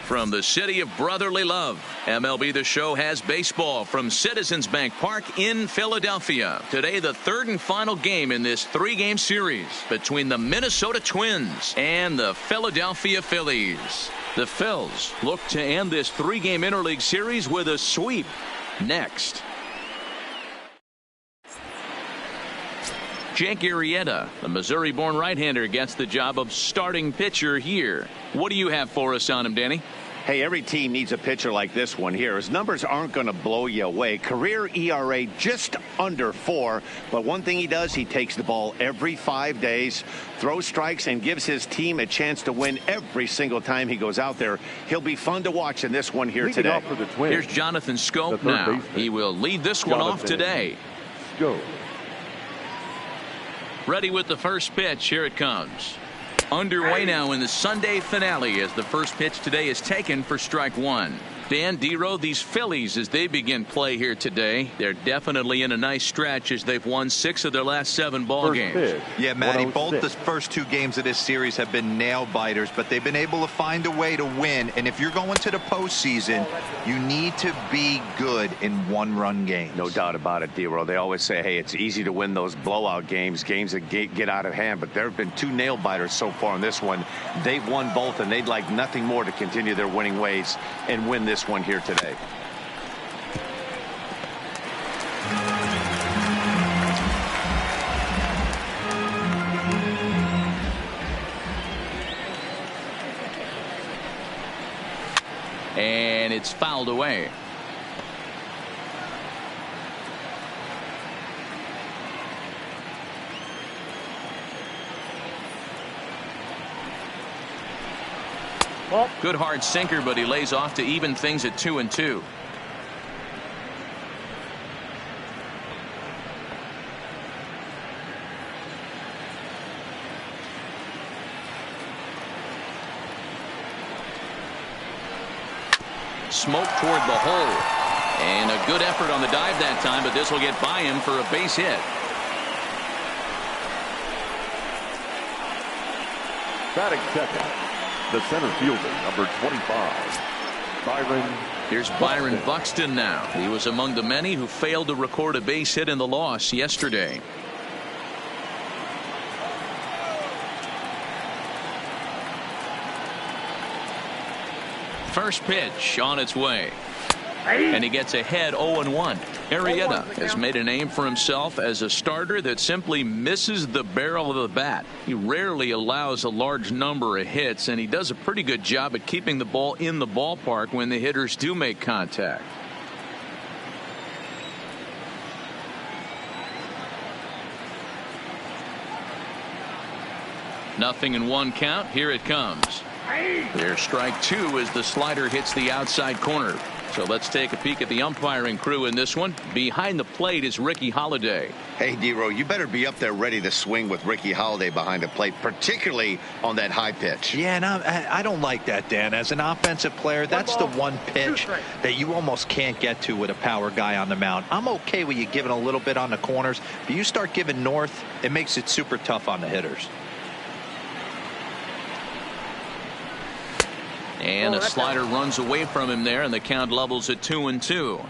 From the city of brotherly love, MLB The Show has baseball from Citizens Bank Park in Philadelphia. Today, the third and final game in this three-game series between the Minnesota Twins and the Philadelphia Phillies. The Phils look to end this three-game interleague series with a sweep. Next. Jake Arrieta, the Missouri-born right-hander, gets the job of starting pitcher here. What do you have for us on him, Danny? Hey, every team needs a pitcher like this one here. His numbers aren't going to blow you away. Career ERA just under 4. But one thing he does, he takes the ball every 5 days, throws strikes, and gives his team a chance to win every single time he goes out there. He'll be fun to watch in this one here today. Here's Jonathan Scope now. He will lead this one off today. Go. Ready with the first pitch. Here it comes. Underway now in the Sunday finale as the first pitch today is taken for strike one. Dan Dero, these Phillies, as they begin play here today, they're definitely in a nice stretch as they've won 6 of their last 7 ball games. Yeah, Matty, both the first 2 games of this series have been nail biters, but they've been able to find a way to win. And if you're going to the postseason, you need to be good in one-run games. No doubt about it, Dero. They always say, hey, it's easy to win those blowout games that get out of hand. But there have been 2 nail biters so far in this one. They've won both, and they'd like nothing more to continue their winning ways and win this one here today. And it's fouled away. Good hard sinker, but he lays off to even things at 2-2. Smoke toward the hole. And a good effort on the dive that time, but this will get by him for a base hit. Batting second, the center fielder, number 25, Byron. Here's Byron Buxton now. He was among the many who failed to record a base hit in the loss yesterday. First pitch on its way. And he gets ahead 0-1. Arrieta has made a name for himself as a starter that simply misses the barrel of the bat. He rarely allows a large number of hits, and he does a pretty good job at keeping the ball in the ballpark when the hitters do make contact. Nothing in 1 count. Here it comes. There's strike 2 as the slider hits the outside corner. So let's take a peek at the umpiring crew in this one. Behind the plate is Ricky Holiday. Hey, Dero, you better be up there ready to swing with Ricky Holiday behind the plate, particularly on that high pitch. Yeah, and I don't like that, Dan. As an offensive player, that's the one pitch that you almost can't get to with a power guy on the mound. I'm okay with you giving a little bit on the corners, but you start giving north, it makes it super tough on the hitters. And a slider runs away from him there, and the count levels at 2-2.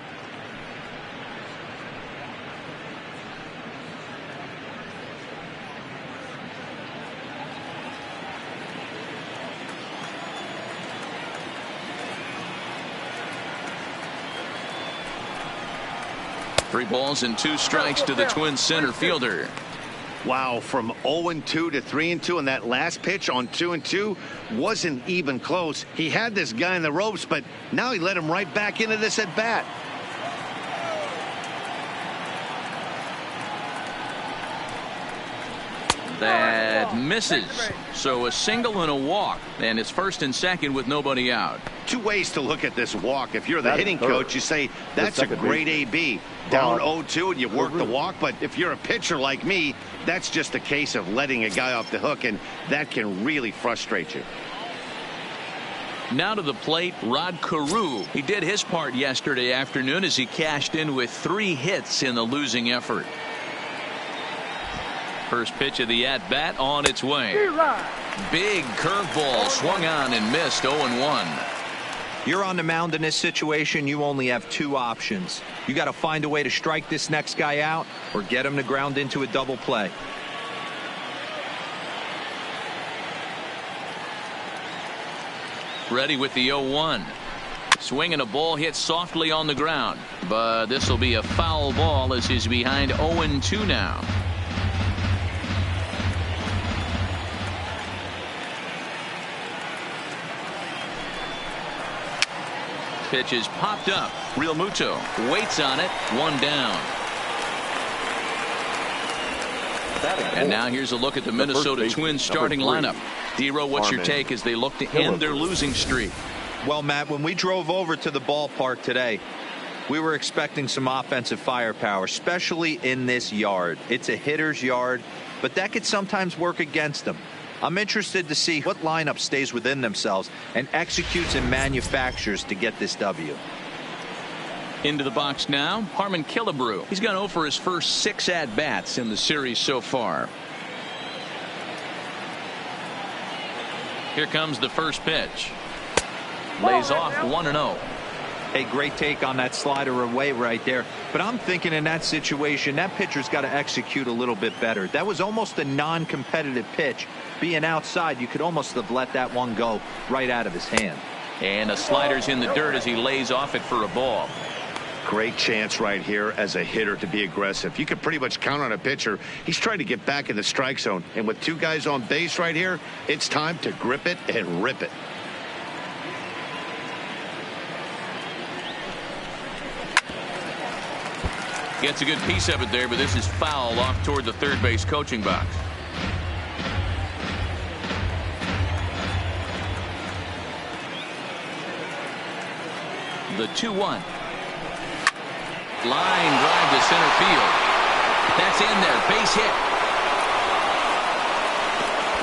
Three balls and 2 strikes to the Twins center fielder. Wow, from 0-2 to 3-2, and that last pitch on 2-2 wasn't even close. He had this guy in the ropes, but now he let him right back into this at bat. That misses. So a single and a walk, and it's first and second with nobody out. 2 ways to look at this walk. If you're the hitting coach, you say that's a great AB. Down 0-2 and you work the walk, but if you're a pitcher like me, that's just a case of letting a guy off the hook, and that can really frustrate you. Now to the plate, Rod Carew. He did his part yesterday afternoon as he cashed in with 3 hits in the losing effort. First pitch of the at-bat on its way. Big curveball swung on and missed. 0-1. You're on the mound in this situation, you only have two options. You got to find a way to strike this next guy out or get him to ground into a double play. Ready with the 0-1. Swinging a ball hit softly on the ground, but this will be a foul ball as he's behind 0-2 now. Pitch is popped up. Real Muto waits on it. One down. And now here's a look at the Minnesota Twins starting lineup. D-Row, what's your take as they look to end their losing streak? Well, Matt, when we drove over to the ballpark today, we were expecting some offensive firepower, especially in this yard. It's a hitter's yard, but that could sometimes work against them. I'm interested to see what lineup stays within themselves and executes and manufactures to get this W. Into the box now, Harmon Killebrew. He's gone 0 for his first 6 at-bats in the series so far. Here comes the first pitch. Lays off 1-0. A great take on that slider away right there. But I'm thinking in that situation, that pitcher's got to execute a little bit better. That was almost a non-competitive pitch. Being outside, you could almost have let that one go right out of his hand. And the slider's in the dirt as he lays off it for a ball. Great chance right here as a hitter to be aggressive. You can pretty much count on a pitcher. He's trying to get back in the strike zone. And with 2 guys on base right here, it's time to grip it and rip it. Gets a good piece of it there, but this is foul off toward the third base coaching box. The 2-1. Line drive to center field. That's in there. Base hit.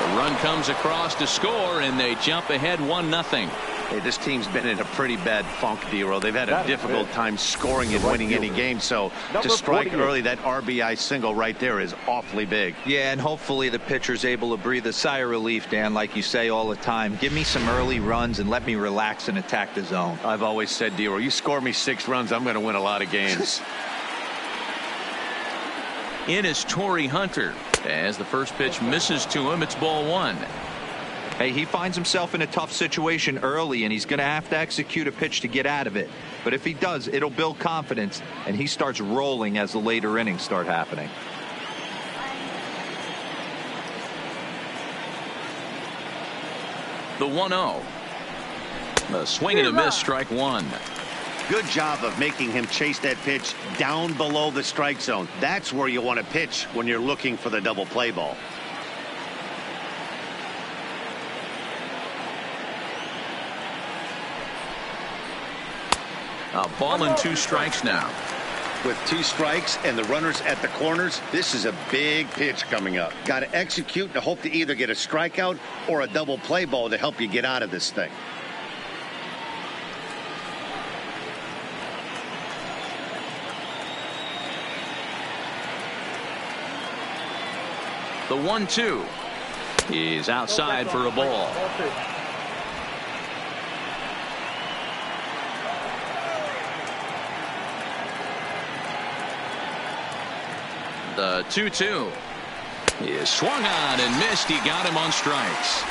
The run comes across to score, and they jump ahead 1-0. Hey, this team's been in a pretty bad funk, D-Row. They've had a difficult time scoring and winning any game. So to strike early, that RBI single right there is awfully big. Yeah, and hopefully the pitcher's able to breathe a sigh of relief, Dan, like you say all the time. Give me some early runs and let me relax and attack the zone. I've always said, D-Row, you score me 6 runs, I'm going to win a lot of games. In is Torrey Hunter. As the first pitch misses to him, it's ball 1. Hey, he finds himself in a tough situation early, and he's going to have to execute a pitch to get out of it. But if he does, it'll build confidence, and he starts rolling as the later innings start happening. The 1-0. The swing and a miss, strike 1. Good job of making him chase that pitch down below the strike zone. That's where you want to pitch when you're looking for the double play ball. A ball and 2 strikes now. With 2 strikes and the runners at the corners, this is a big pitch coming up. Got to execute to hope to either get a strikeout or a double play ball to help you get out of this thing. The 1-2 is outside for a ball. The 2-2 is swung on and missed. He got him on strikes.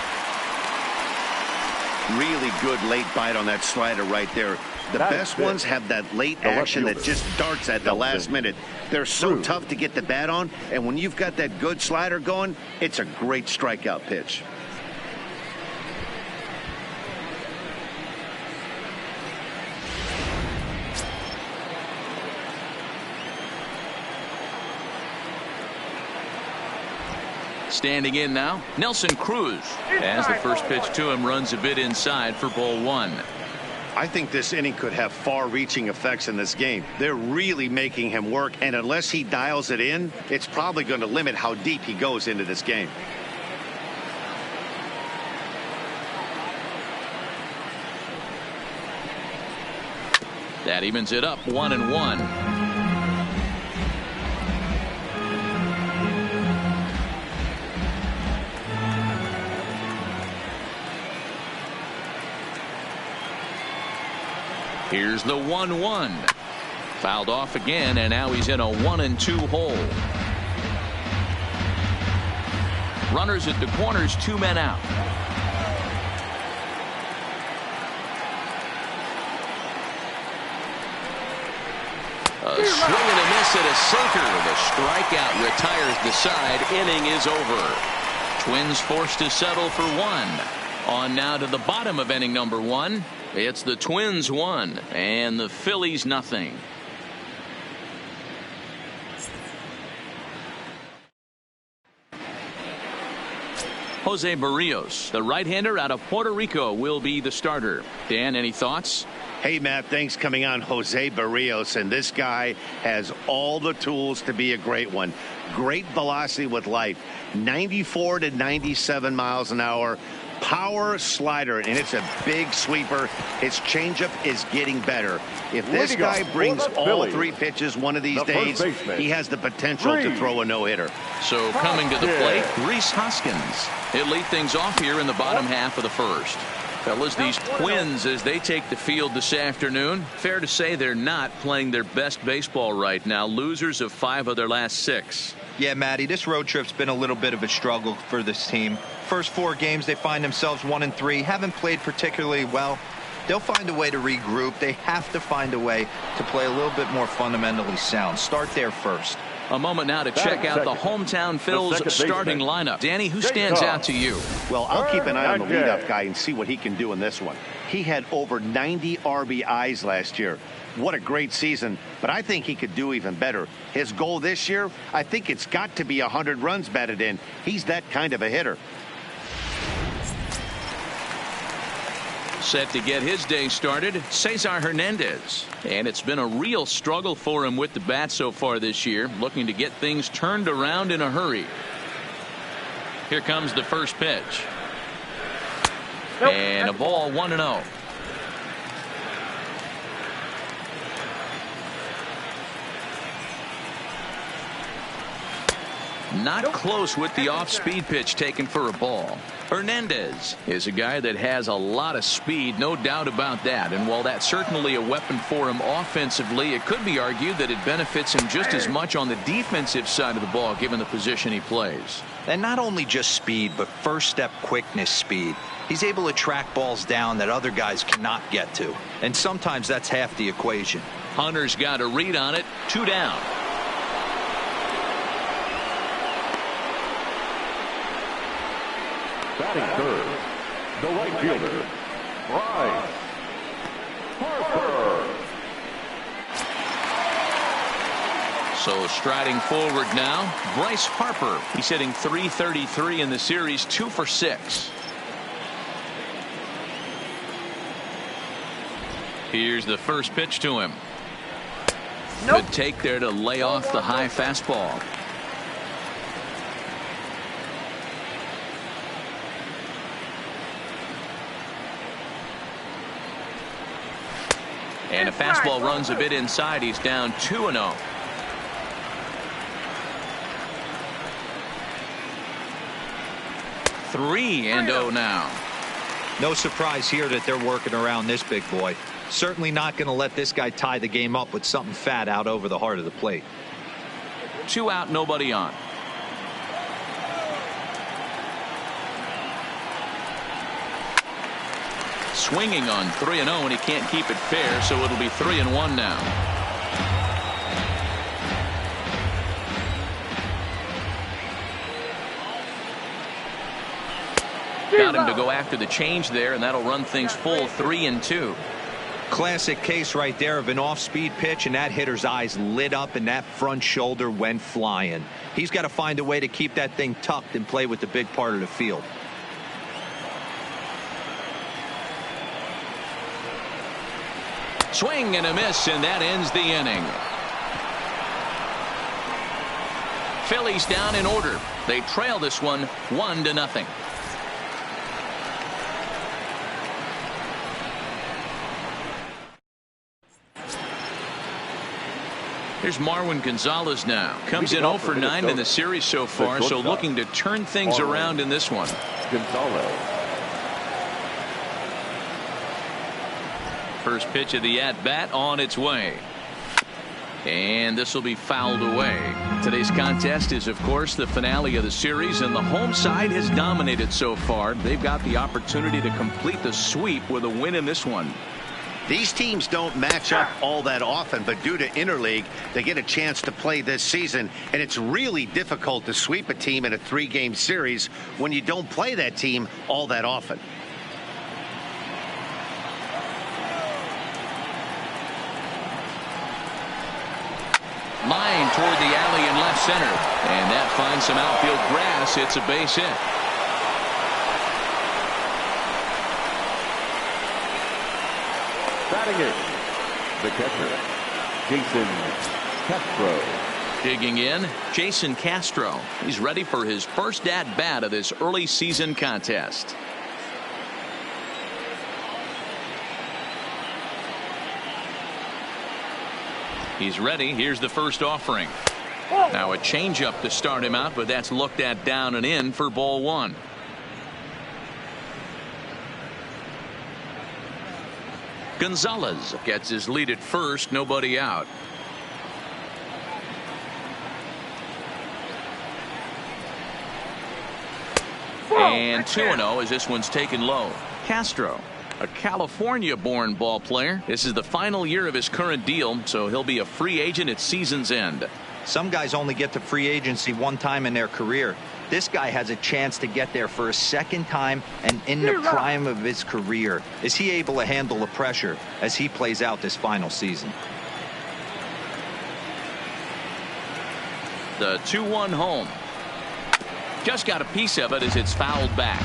Really good late bite on that slider right there. The best ones have that late action that just darts at the last minute. They're so tough to get the bat on, and when you've got that good slider going, it's a great strikeout pitch. Standing in now, Nelson Cruz. As the first pitch to him runs a bit inside for ball 1. I think this inning could have far-reaching effects in this game. They're really making him work, and unless he dials it in, it's probably going to limit how deep he goes into this game. That evens it up 1-1. Here's the 1-1. Fouled off again, and now he's in a 1-2 hole. Runners at the corners, 2 men out. A swing and a miss at a sinker. The strikeout retires the side. Inning is over. Twins forced to settle for 1. On now to the bottom of inning number 1. It's the Twins 1 and the Phillies nothing. Jose Barrios, the right-hander out of Puerto Rico, will be the starter. Dan, any thoughts? Hey, Matt, thanks coming on. Jose Barrios, and this guy has all the tools to be a great one. Great velocity with life, 94 to 97 miles an hour. Power slider, and it's a big sweeper. His changeup is getting better. If this guy brings all 3 pitches one of these days, he has the potential to throw a no-hitter. So coming to the plate, Rhys Hoskins. He'll lead things off here in the bottom half of the first. Fellas, these Twins, as they take the field this afternoon, fair to say they're not playing their best baseball right now. Losers of 5 of their last 6. Yeah, Matty, this road trip's been a little bit of a struggle for this team. First 4 games, they find themselves 1-3. Haven't played particularly well. They'll find a way to regroup. They have to find a way to play a little bit more fundamentally sound. Start there first. A moment now to check out the hometown Phils starting lineup. Danny, who stands out to you? Well, I'll keep an eye on the leadoff guy and see what he can do in this one. He had over 90 RBIs last year. What a great season, but I think he could do even better. His goal this year, I think it's got to be 100 runs batted in. He's that kind of a hitter. Set to get his day started, Cesar Hernandez. And it's been a real struggle for him with the bat so far this year, looking to get things turned around in a hurry. Here comes the first pitch. And a ball, 1-0. Not close with the off-speed pitch taken for a ball. Hernandez is a guy that has a lot of speed, no doubt about that. And while that's certainly a weapon for him offensively, it could be argued that it benefits him just as much on the defensive side of the ball, given the position he plays. And not only just speed, but first step quickness speed. He's able to track balls down that other guys cannot get to. And sometimes that's half the equation. Hunter's got a read on it. 2 down. Batting third, the right fielder, Bryce Harper. So striding forward now, Bryce Harper. He's hitting .333 in the series, 2 for 6. Here's the first pitch to him. Good take there to lay off the high fastball. And a fastball runs a bit inside. He's down 2-0. Three and 0 now. No surprise here that they're working around this big boy. Certainly not going to let this guy tie the game up with something fat out over the heart of the plate. 2 out, nobody on. Swinging on 3-0, and he can't keep it fair, so it'll be 3-1 now. Got him to go after the change there, and that'll run things full 3-2. Classic case right there of an off-speed pitch, and that hitter's eyes lit up and that front shoulder went flying. He's got to find a way to keep that thing tucked and play with the big part of the field. Swing and a miss, and that ends the inning. Phillies down in order. They trail this one 1-0. Here's Marwin Gonzalez now. Comes in 0 for 9 in the series so far, so looking to turn things around in this one. Gonzalez. First pitch of the at-bat on its way. And this will be fouled away. Today's contest is, of course, the finale of the series, and the home side has dominated so far. They've got the opportunity to complete the sweep with a win in this one. These teams don't match up all that often, but due to interleague, they get a chance to play this season, and it's really difficult to sweep a team in a 3-game series when you don't play that team all that often. Line toward the alley in left center, and that finds some outfield grass. It's a base hit. Batting it, the catcher, Jason Castro. Digging in, Jason Castro. He's ready for his first at-bat of this early season contest. He's ready. Here's the first offering. Now a changeup to start him out, but that's looked at down and in for ball 1. Gonzalez gets his lead at first. Nobody out. And 2-0 as this one's taken low. Castro, a California-born ball player. This is the final year of his current deal, so he'll be a free agent at season's end. Some guys only get to free agency one time in their career. This guy has a chance to get there for a second time and in the prime of his career. Is he able to handle the pressure as he plays out this final season? The 2-1 home. Just got a piece of it as it's fouled back.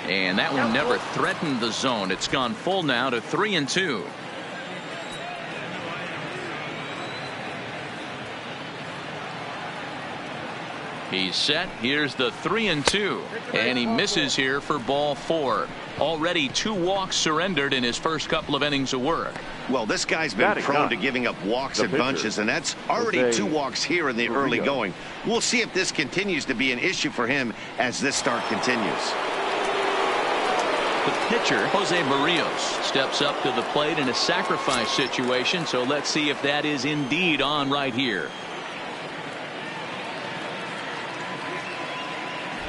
And that one never threatened the zone. It's gone full now to 3-2. He's set. Here's the 3-2. And he misses here for ball 4. Already 2 walks surrendered in his first couple of innings of work. Well, this guy's been prone to giving up walks in bunches, and that's already 2 walks here in the early going. We'll see if this continues to be an issue for him as this start continues. The pitcher, Jose Barrios, steps up to the plate in a sacrifice situation, so let's see if that is indeed on right here.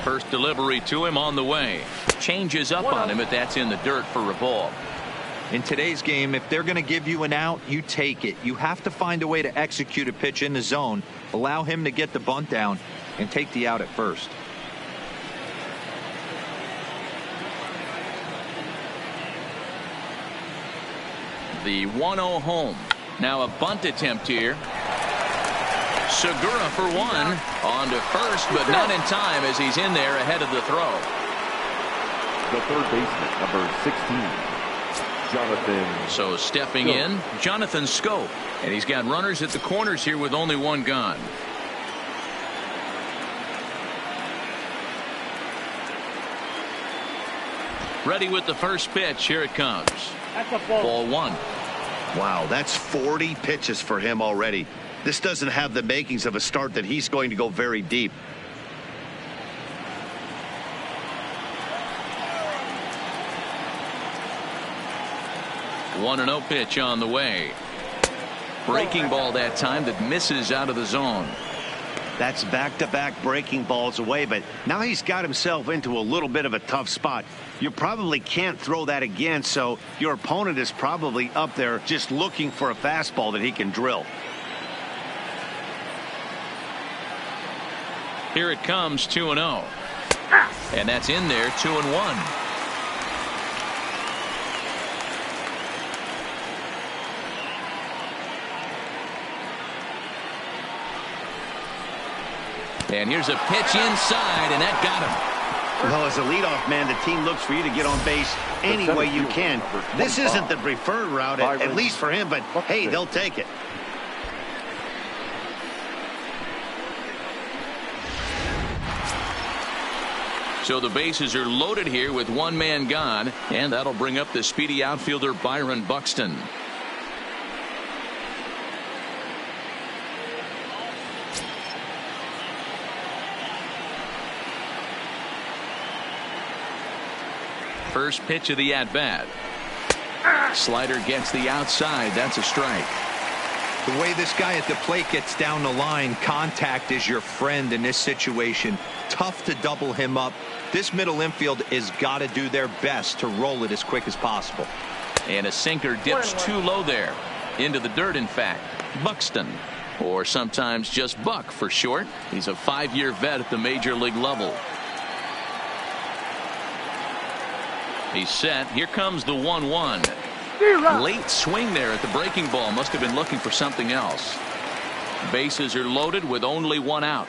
First delivery to him on the way. Changes up on him, but that's in the dirt for a ball. In today's game, if they're going to give you an out, you take it. You have to find a way to execute a pitch in the zone, allow him to get the bunt down, and take the out at first. The 1-0 home. Now a bunt attempt here. Segura for 1. On to first, but not in time as he's in there ahead of the throw. The third baseman, number 16, Jonathan. So stepping in, Jonathan Scope. And he's got runners at the corners here with only 1 gone. Ready with the first pitch. Here it comes. Ball 1. Wow, that's 40 pitches for him already. This doesn't have the makings of a start that he's going to go very deep. One 1-0 pitch on the way. Breaking ball that time that misses out of the zone. That's back-to-back breaking balls away, but now he's got himself into a little bit of a tough spot. You probably can't throw that again, so your opponent is probably up there just looking for a fastball that he can drill. Here it comes, 2-0. And that's in there, 2-1. And here's a pitch inside, and that got him. Well, as a leadoff man, the team looks for you to get on base any way you can. This isn't the preferred route, at least for him, but hey, they'll take it. So the bases are loaded here with 1 man gone, and that'll bring up the speedy outfielder Byron Buxton. First pitch of the at-bat. Slider gets the outside. That's a strike. The way this guy at the plate gets down the line, contact is your friend in this situation. Tough to double him up. This middle infield has got to do their best to roll it as quick as possible. And a sinker dips too low there. Into the dirt, in fact. Buxton, or sometimes just Buck for short. He's a 5-year vet at the major league level. He's set. Here comes the 1-1. Late swing there at the breaking ball. Must have been looking for something else. Bases are loaded with only one out.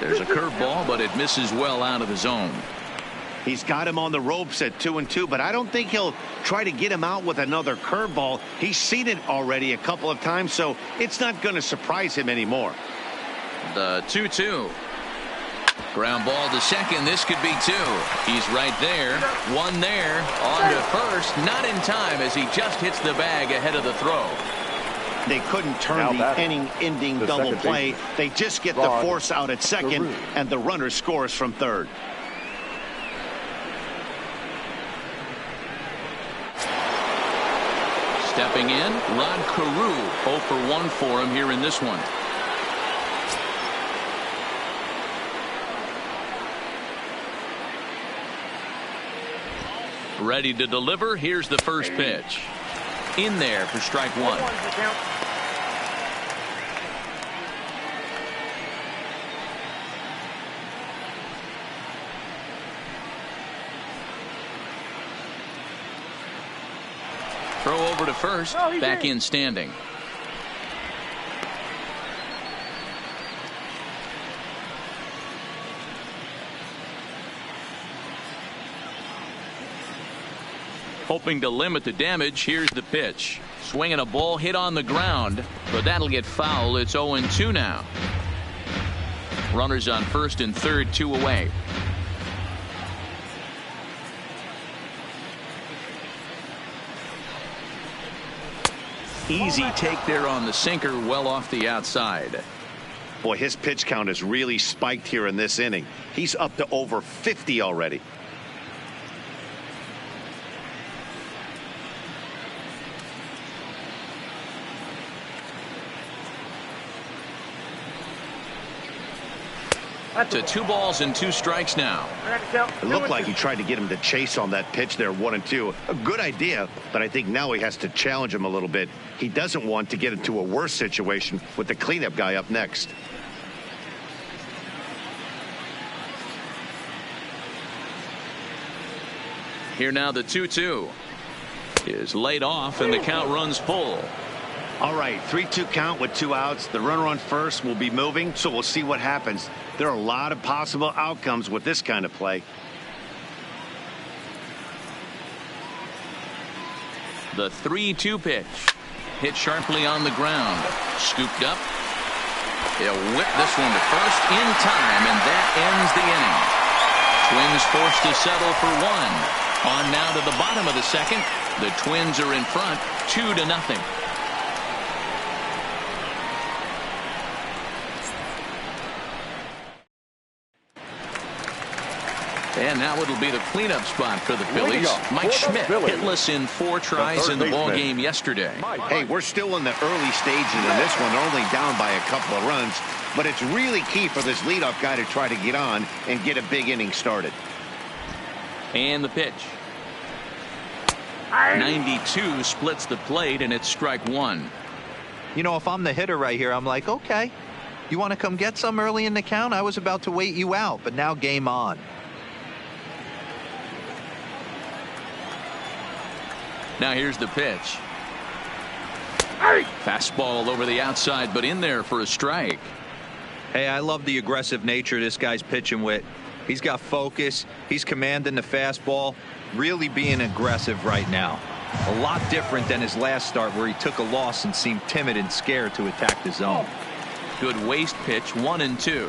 There's a curveball, but it misses well out of the zone. He's got him on the ropes at 2-2, but I don't think he'll try to get him out with another curveball. He's seen it already a couple of times, so it's not going to surprise him anymore. The 2-2. Ground ball to second. This could be two. He's right there. One there. On to first. Not in time as he just hits the bag ahead of the throw. They couldn't turn the inning-ending double play. They just get the force out at second, and the runner scores from third. Stepping in, Rod Carew. 0 for 1 for him here in this one. Ready to deliver. Here's the first pitch. In there for strike one. Throw over to first. Back in standing. Hoping to limit the damage. Here's the pitch. Swinging a ball hit on the ground, but that'll get foul. It's 0-2 now. Runners on first and third, 2 away. Easy take there on the sinker, well off the outside. Boy, his pitch count has really spiked here in this inning. He's up to over 50 already. To 2 balls and 2 strikes now. It looked like he tried to get him to chase on that pitch there, 1-2. A good idea, but I think now he has to challenge him a little bit. He doesn't want to get into a worse situation with the cleanup guy up next. Here now the 2-2 is laid off and the count runs full. All right, 3-2 count with 2 outs. The runner on first will be moving, so we'll see what happens. There are a lot of possible outcomes with this kind of play. The 3-2 pitch hit sharply on the ground. Scooped up. He'll whip this one to first in time, and that ends the inning. Twins forced to settle for 1. On now to the bottom of the second. The Twins are in front 2-0. And now it'll be the cleanup spot for the Phillies. Mike Schmidt hitless in 4 tries in the ballgame yesterday. Hey, we're still in the early stages of this one. They're only down by a couple of runs. But it's really key for this leadoff guy to try to get on and get a big inning started. And the pitch. 92 splits the plate, and it's strike 1. You know, if I'm the hitter right here, I'm like, okay, you want to come get some early in the count? I was about to wait you out, but now game on. Now here's the pitch. Fastball over the outside, but in there for a strike. Hey, I love the aggressive nature this guy's pitching with. He's got focus. He's commanding the fastball. Really being aggressive right now. A lot different than his last start where he took a loss and seemed timid and scared to attack the zone. Good waist pitch, 1-2.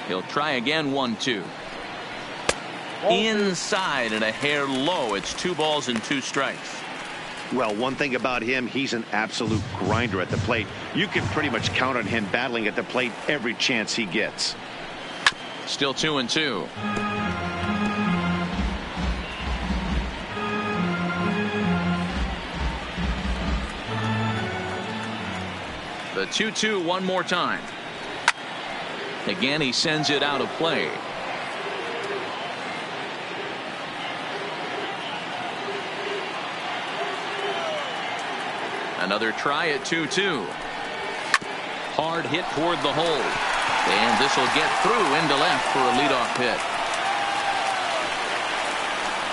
He'll try again. 1-2. Inside and a hair low. It's 2 balls and 2 strikes. Well, one thing about him, he's an absolute grinder at the plate. You can pretty much count on him battling at the plate every chance he gets. Still 2-2. The 2-2 one more time. Again, he sends it out of play. Another try at 2-2. Hard hit toward the hole. And this will get through into left for a leadoff hit.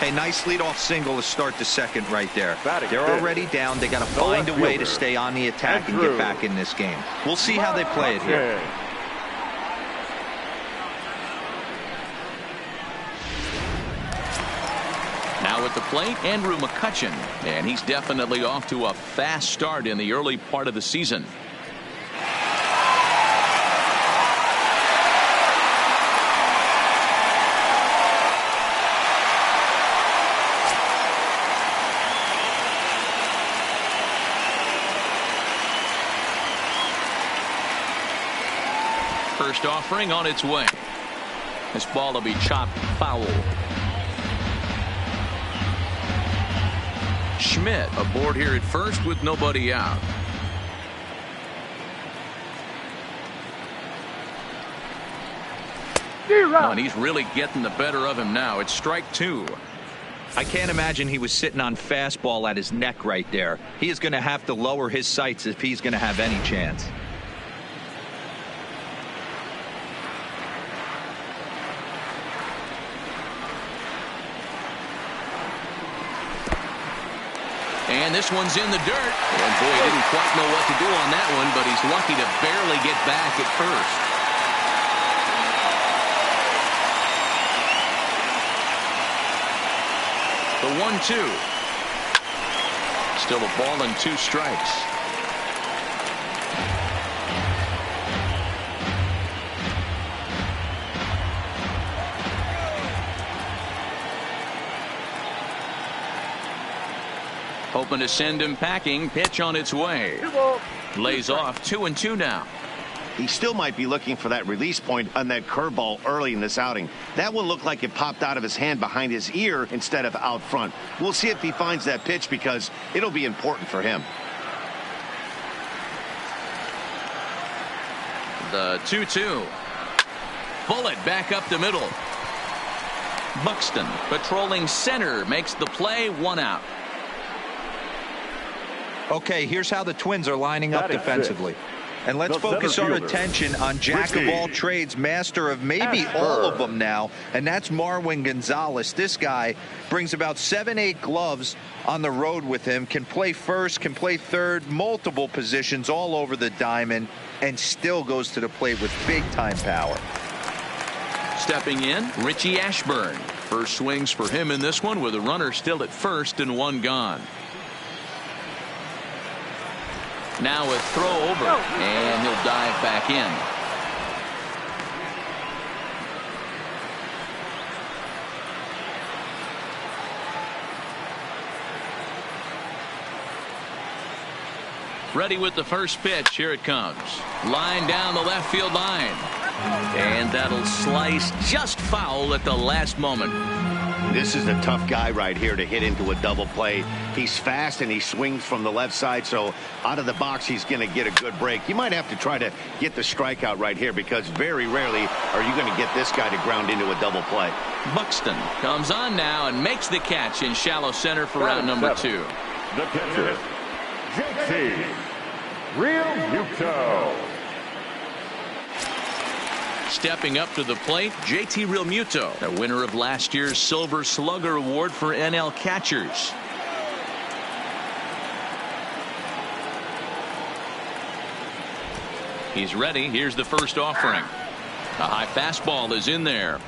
A nice leadoff single to start the second right there. They're already down. They got to The find a left way to fielder, stay on the attack and get back in this game. We'll see how they play it here. Now at the plate, Andrew McCutchen, and he's definitely off to a fast start in the early part of the season. First offering on its way. This ball will be chopped foul. Schmidt aboard here at first with nobody out. Oh, and he's really getting the better of him now. It's strike 2. I can't imagine he was sitting on fastball at his neck right there. He is going to have to lower his sights if he's going to have any chance. And this one's in the dirt. And boy, he didn't quite know what to do on that one, but he's lucky to barely get back at first. The 1-2. Still a ball and 2 strikes. Hoping to send him packing. Pitch on its way. Lays off. 2-2 now. He still might be looking for that release point on that curveball early in this outing. That one looked like it popped out of his hand behind his ear instead of out front. We'll see if he finds that pitch because it'll be important for him. The 2-2. Bullet back up the middle. Buxton patrolling center makes the play. 1 out. Okay, here's how the Twins are lining up defensively. And let's The focus center our fielder, attention on jack of all trades, master of maybe all of them now, and that's Marwin Gonzalez. This guy brings about 7-8 gloves on the road with him, can play first, can play third, multiple positions all over the diamond, and still goes to the plate with big-time power. Stepping in, Richie Ashburn. First swings for him in this one with a runner still at first and 1 gone. Now a throw over, and he'll dive back in. Ready with the first pitch. Here it comes. Line down the left field line. And that'll slice just foul at the last moment. This is a tough guy right here to hit into a double play. He's fast and he swings from the left side, so out of the box he's going to get a good break. You might have to try to get the strikeout right here because very rarely are you going to get this guy to ground into a double play. Buxton comes on now and makes the catch in shallow center for round number 2. The pitcher, JT Realmuto. Stepping up to the plate, JT Realmuto, the winner of last year's Silver Slugger Award for NL catchers. He's ready. Here's the first offering. A high fastball is in there. On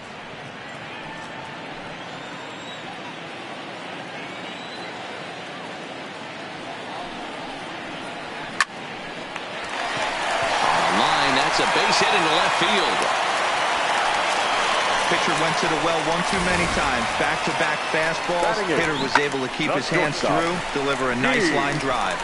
the line, that's a base hit into left field. Pitcher went to the well one too many times. Back-to-back fastballs. Hitter was able to keep his hands through, deliver a nice line drive.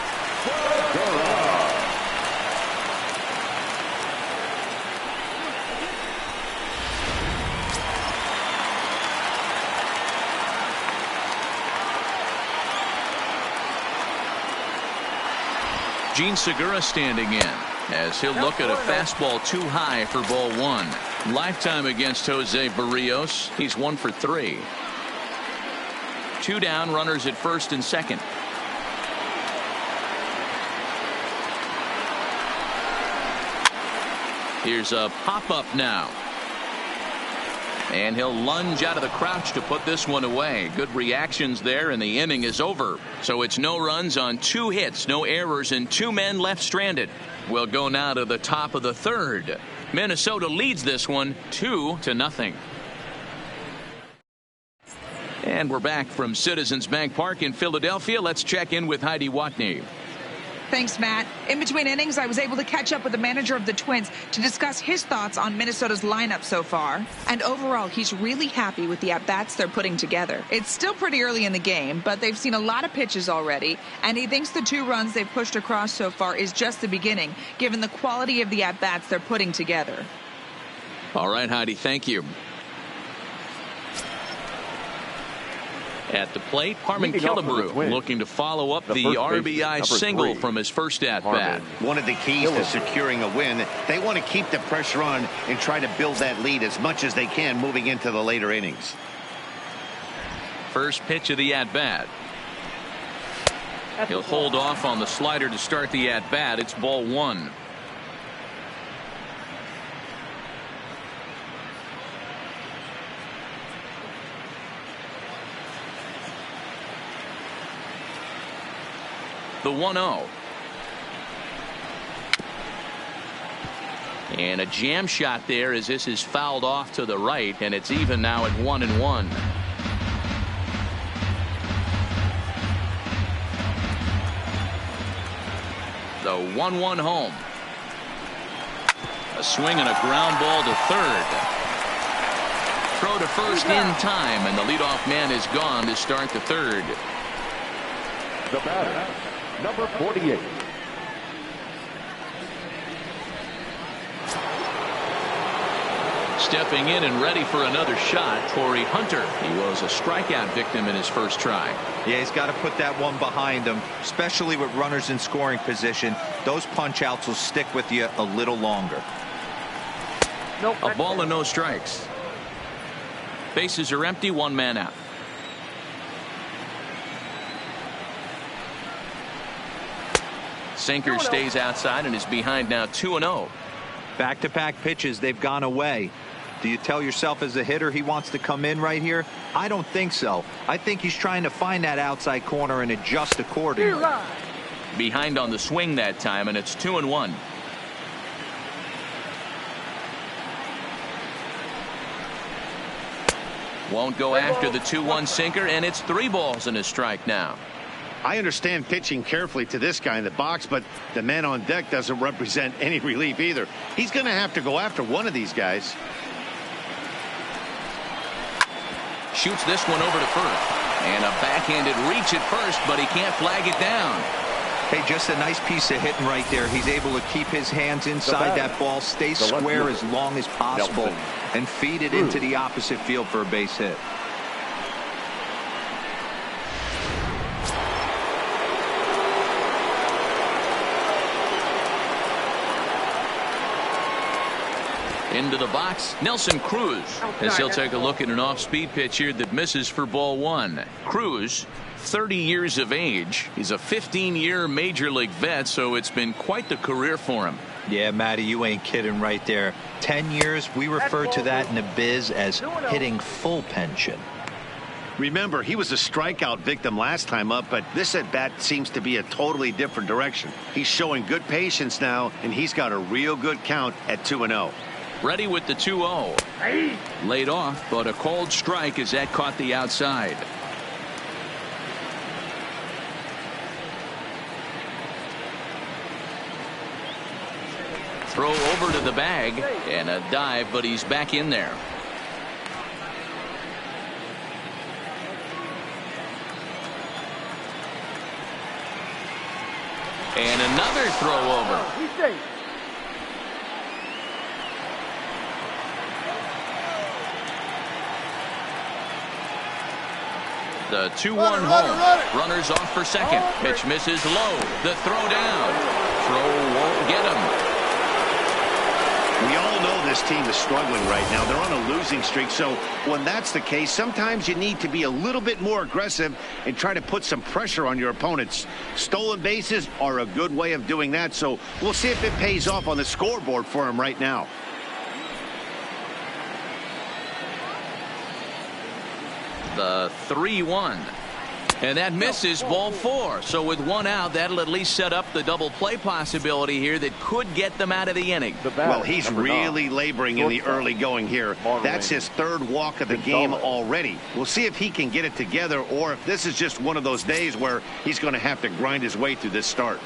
Gene Segura standing in as he'll look at a fastball too high for ball one. Lifetime against Jose Barrios. He's 1 for 3. 2 down, runners at first and second. Here's a pop-up now. And he'll lunge out of the crouch to put this one away. Good reactions there, and the inning is over. So it's no runs on 2 hits, no errors, and 2 men left stranded. We'll go now to the top of the third. Minnesota leads this one 2-0. And we're back from Citizens Bank Park in Philadelphia. Let's check in with Heidi Watney. Thanks, Matt. In between innings, I was able to catch up with the manager of the Twins to discuss his thoughts on Minnesota's lineup so far. And overall, he's really happy with the at-bats they're putting together. It's still pretty early in the game, but they've seen a lot of pitches already, and he thinks the 2 runs they've pushed across so far is just the beginning, given the quality of the at-bats they're putting together. All right, Heidi, thank you. At the plate, Harmon Killebrew looking to follow up the RBI single from his first at-bat. One of the keys to securing a win, they want to keep the pressure on and try to build that lead as much as they can moving into the later innings. First pitch of the at-bat. He'll hold off on the slider to start the at-bat. It's ball 1. The 1-0. And a jam shot there as this is fouled off to the right, and it's even now at 1-1. The 1-1 home. A swing and a ground ball to third. Throw to first in time, and the leadoff man is gone to start the third. The batter, number 48. Stepping in and ready for another shot, Torrey Hunter. He was a strikeout victim in his first try. Yeah, he's got to put that one behind him, especially with runners in scoring position. Those punch outs will stick with you a little longer. A ball and no strikes. Bases are empty, 1 man out. Sinker stays outside and is behind now 2-0. Back-to-back pitches, they've gone away. Do you tell yourself as a hitter he wants to come in right here? I don't think so. I think he's trying to find that outside corner and adjust accordingly. Behind on the swing that time, and it's 2-1. Won't go after the 2-1 sinker, and it's 3 balls and a strike now. I understand pitching carefully to this guy in the box, but the man on deck doesn't represent any relief either. He's going to have to go after one of these guys. Shoots this one over to first. And a backhanded reach at first, but he can't flag it down. Hey, just a nice piece of hitting right there. He's able to keep his hands inside that ball, stay square as long as possible, and feed it into the opposite field for a base hit. Into the box, Nelson Cruz, as he'll take a look at an off-speed pitch here that misses for ball 1. Cruz, 30 years of age. He's a 15-year major league vet, so it's been quite the career for him. Yeah, Matty, you ain't kidding right there. 10 years, we refer to that in the biz as hitting full pension. Remember, he was a strikeout victim last time up, but this at-bat seems to be a totally different direction. He's showing good patience now, and he's got a real good count at 2-0. Ready with the 2-0. Laid off, but a called strike as that caught the outside. Throw over to the bag and a dive, but he's back in there. And another throw over. The 2-1 home. Runners off for second. Pitch misses low. The throw down. Throw won't get him. We all know this team is struggling right now. They're on a losing streak. So when that's the case, sometimes you need to be a little bit more aggressive and try to put some pressure on your opponents. Stolen bases are a good way of doing that. So we'll see if it pays off on the scoreboard for him right now. The 3-1. And that misses, ball 4. So with 1 out, that'll at least set up the double play possibility here that could get them out of the inning. Well, he's really laboring in the early going here. That's his 3rd walk of the game already. We'll see if he can get it together or if this is just one of those days where he's going to have to grind his way through this start.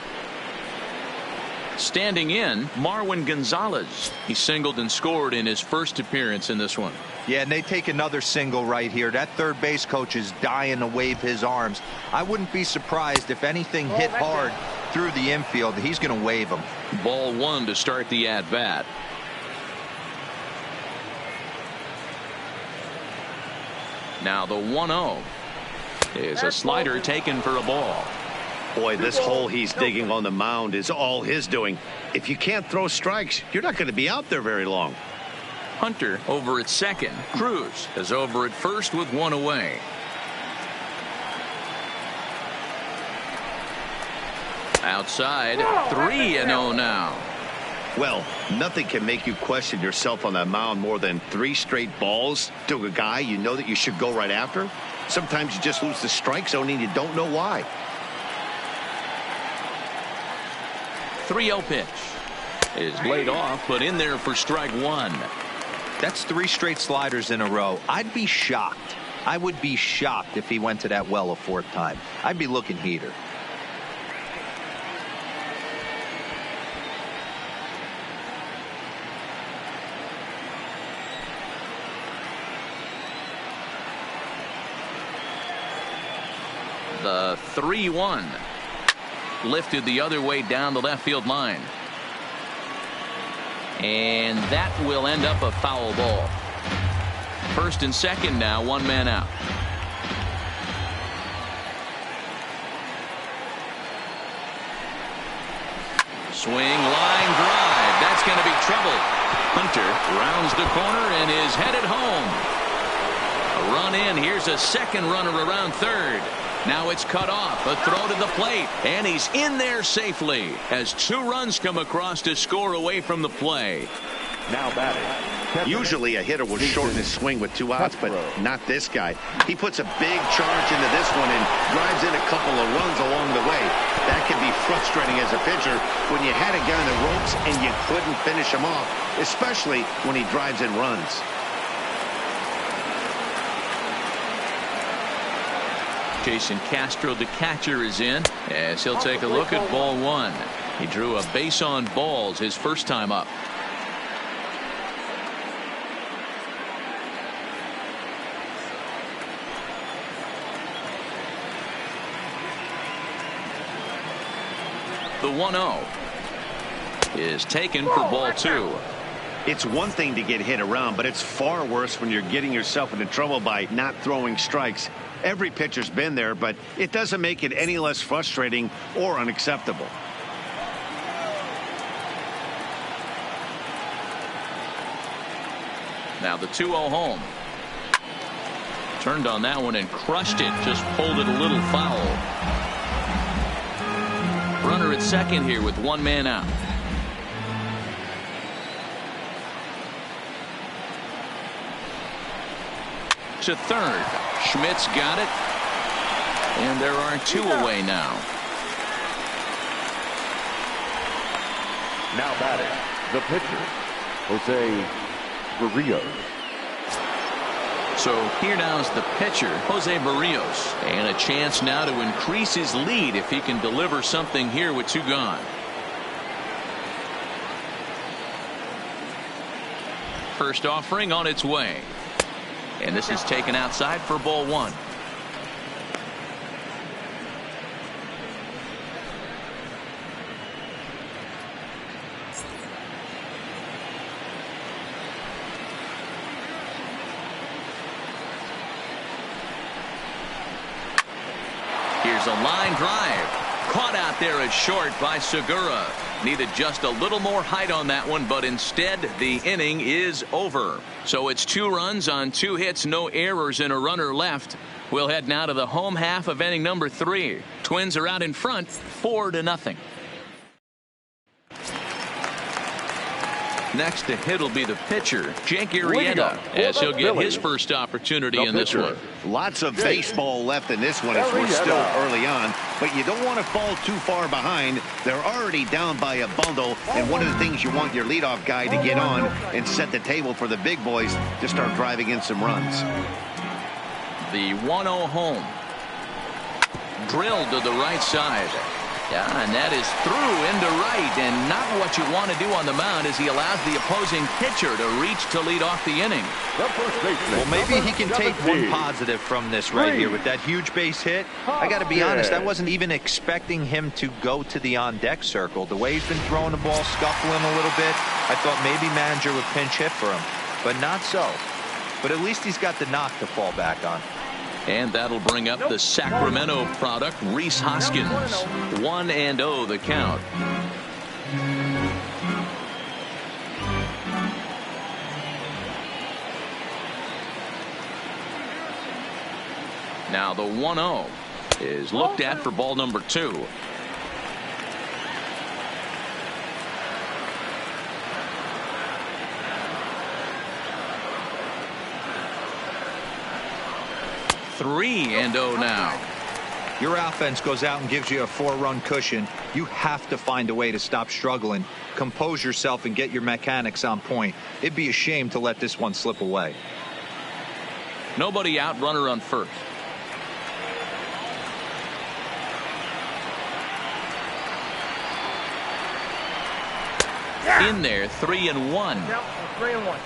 Standing in, Marwin Gonzalez. He singled and scored in his first appearance in this one. Yeah, and they take another single right here. That third base coach is dying to wave his arms. I wouldn't be surprised if anything hit hard through the infield. He's going to wave them. Ball 1 to start the at-bat. Now the 1-0 is a slider taken for a ball. Boy, this hole he's digging on the mound is all his doing. If you can't throw strikes, you're not going to be out there very long. Hunter over at second. Cruz is over at first with 1 away. Outside, 3-0 now. Well, nothing can make you question yourself on that mound more than 3 straight balls to a guy you know that you should go right after. Sometimes you just lose the strike zone and you don't know why. 3-0 pitch is laid off, but in there for strike 1. That's 3 straight sliders in a row. I'd be shocked. I would be shocked if he went to that well a 4th time. I'd be looking heater. The 3-1. Lifted the other way down the left field line. And that will end up a foul ball. First and second now, 1 man out. Swing, line drive. That's going to be trouble. Hunter rounds the corner and is headed home. A run in. Here's a second runner around third. Now it's cut off. A throw to the plate. And he's in there safely as 2 runs come across to score away from the play. Now batting. Usually a hitter will shorten his swing with 2 outs, but not this guy. He puts a big charge into this one and drives in a couple of runs along the way. That can be frustrating as a pitcher when you had a guy in the ropes and you couldn't finish him off, especially when he drives in runs. Jason Castro, the catcher, is in as he'll take a look at ball 1. He drew a base on balls his first time up. The 1-0 is taken for ball 2. It's one thing to get hit around, but it's far worse when you're getting yourself into trouble by not throwing strikes. Every pitcher's been there, but it doesn't make it any less frustrating or unacceptable. Now the 2-0 home. Turned on that one and crushed it. Just pulled it a little foul. Runner at second here with 1 man out. To third. Schmidt's got it. And there are 2 away now. Now batting, the pitcher, Jose Barrios. So here now is the pitcher, Jose Barrios. And a chance now to increase his lead if he can deliver something here with 2 gone. First offering on its way. And this is taken outside for ball 1. Here's a line drive. Caught out there at short by Segura. Needed just a little more height on that one, but instead the inning is over. So it's 2 runs on 2 hits, no errors, and a runner left. We'll head now to the home half of inning number 3. Twins are out in front 4-0. Next to hit will be the pitcher, Jake Arrieta, as he'll get his first opportunity in this one. Lots of baseball left in this one as we're still early on, but you don't want to fall too far behind. They're already down by a bundle, and one of the things you want your leadoff guy to get on and set the table for the big boys to start driving in some runs. The 1-0 home. Drilled to the right side. Yeah, and that is through into right, and not what you want to do on the mound as he allows the opposing pitcher to reach to lead off the inning. Well, maybe he can take one positive from this right here with that huge base hit. I got to be honest, I wasn't even expecting him to go to the on-deck circle. The way he's been throwing the ball, scuffling a little bit, I thought maybe manager would pinch hit for him, but not so. But at least he's got the knock to fall back on. And that'll bring up the Sacramento product, Rhys Hoskins. 1-0 the count. Now the 1-0 is looked at for ball number 2. Three and 0 now. Your offense goes out and gives you a 4-run cushion. You have to find a way to stop struggling, compose yourself, and get your mechanics on point. It'd be a shame to let this one slip away. Nobody out, runner on first. In there, 3-1. Yep, 3-1.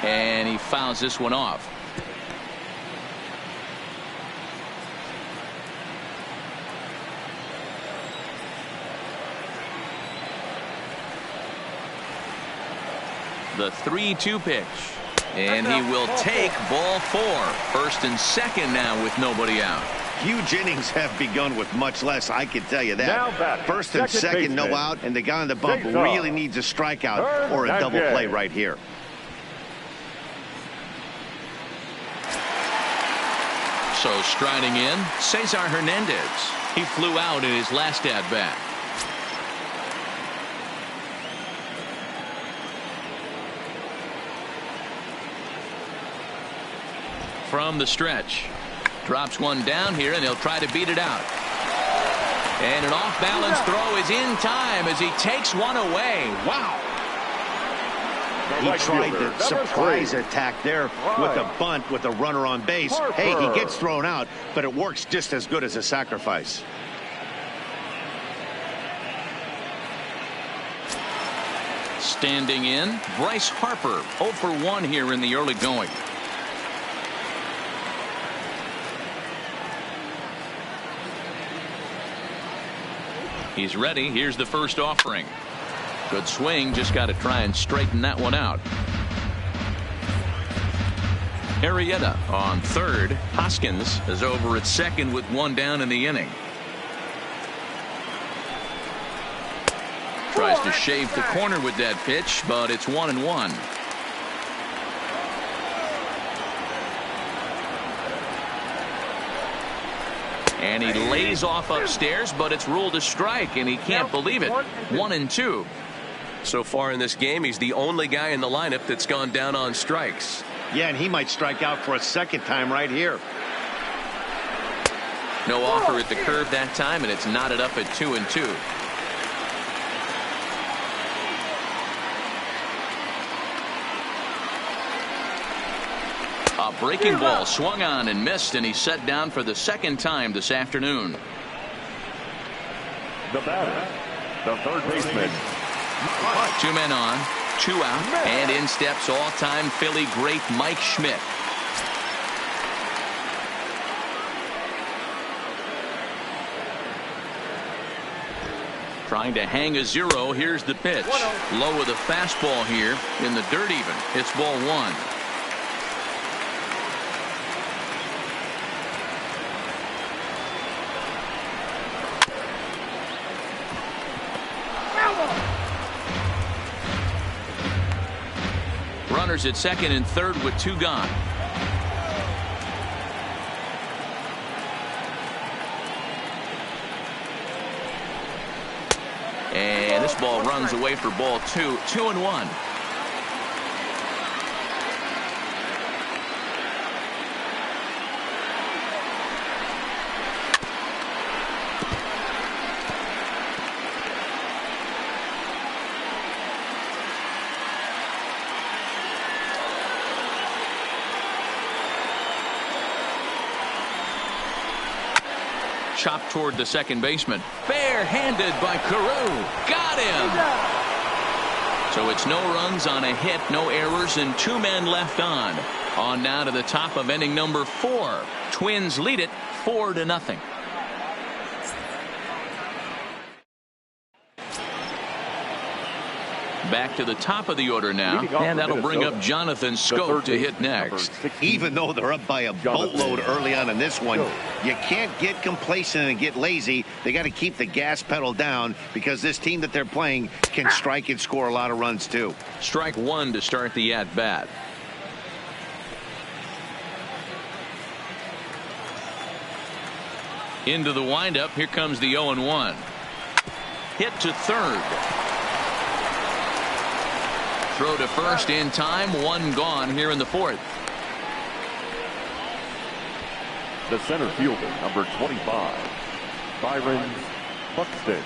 And he fouls this one off. The 3-2 pitch. And he will take ball 4. First and second now with nobody out. Huge innings have begun with much less, I can tell you that. First and second, no out, and the guy on the bump really needs a strikeout or a double play right here. So striding in, Cesar Hernandez. He flew out in his last at-bat. From the stretch. Drops one down here, and he'll try to beat it out. And an off-balance throw is in time as he takes one away. Wow. He tried the surprise attack there with a bunt with a runner on base. Hey, he gets thrown out, but it works just as good as a sacrifice. Standing in, Bryce Harper, 0 for 1 here in the early going. He's ready. Here's the first offering. Good swing. Just got to try and straighten that one out. Arrieta on third. Hoskins is over at second with one down in the inning. Tries to shave the corner with that pitch, but it's 1-1. And he lays off upstairs, but it's ruled a strike, and he can't believe it. 1-2. So far in this game, he's the only guy in the lineup that's gone down on strikes. Yeah, and he might strike out for a second time right here. No offer at the curve that time, and it's knotted up at 2-2. A breaking ball swung on and missed, and he's set down for the second time this afternoon. The batter, the third baseman. 2 men on. 2 out, and in steps all-time Philly great Mike Schmidt. Trying to hang a 0. Here's the pitch. Low with a fastball here in the dirt even. It's ball 1. Runners at second and third with 2 gone. And this ball runs away for ball 2. 2-1. Chopped toward the second baseman. Barehanded by Carew. Got him. So it's no runs on a hit, no errors, and 2 men left on. On now to the top of inning number 4. Twins lead it 4-0. Back to the top of the order now, and that'll bring up Jonathan Scope to hit next. Even though they're up by a boatload early on in this one, you can't get complacent and get lazy. They got to keep the gas pedal down because this team that they're playing can strike and score a lot of runs too. Strike 1 to start the at-bat. Into the windup. Here comes the 0-1. Hit to third. Throw to first in time. 1 gone here in the 4th. The center fielder, number 25, Byron Buxton.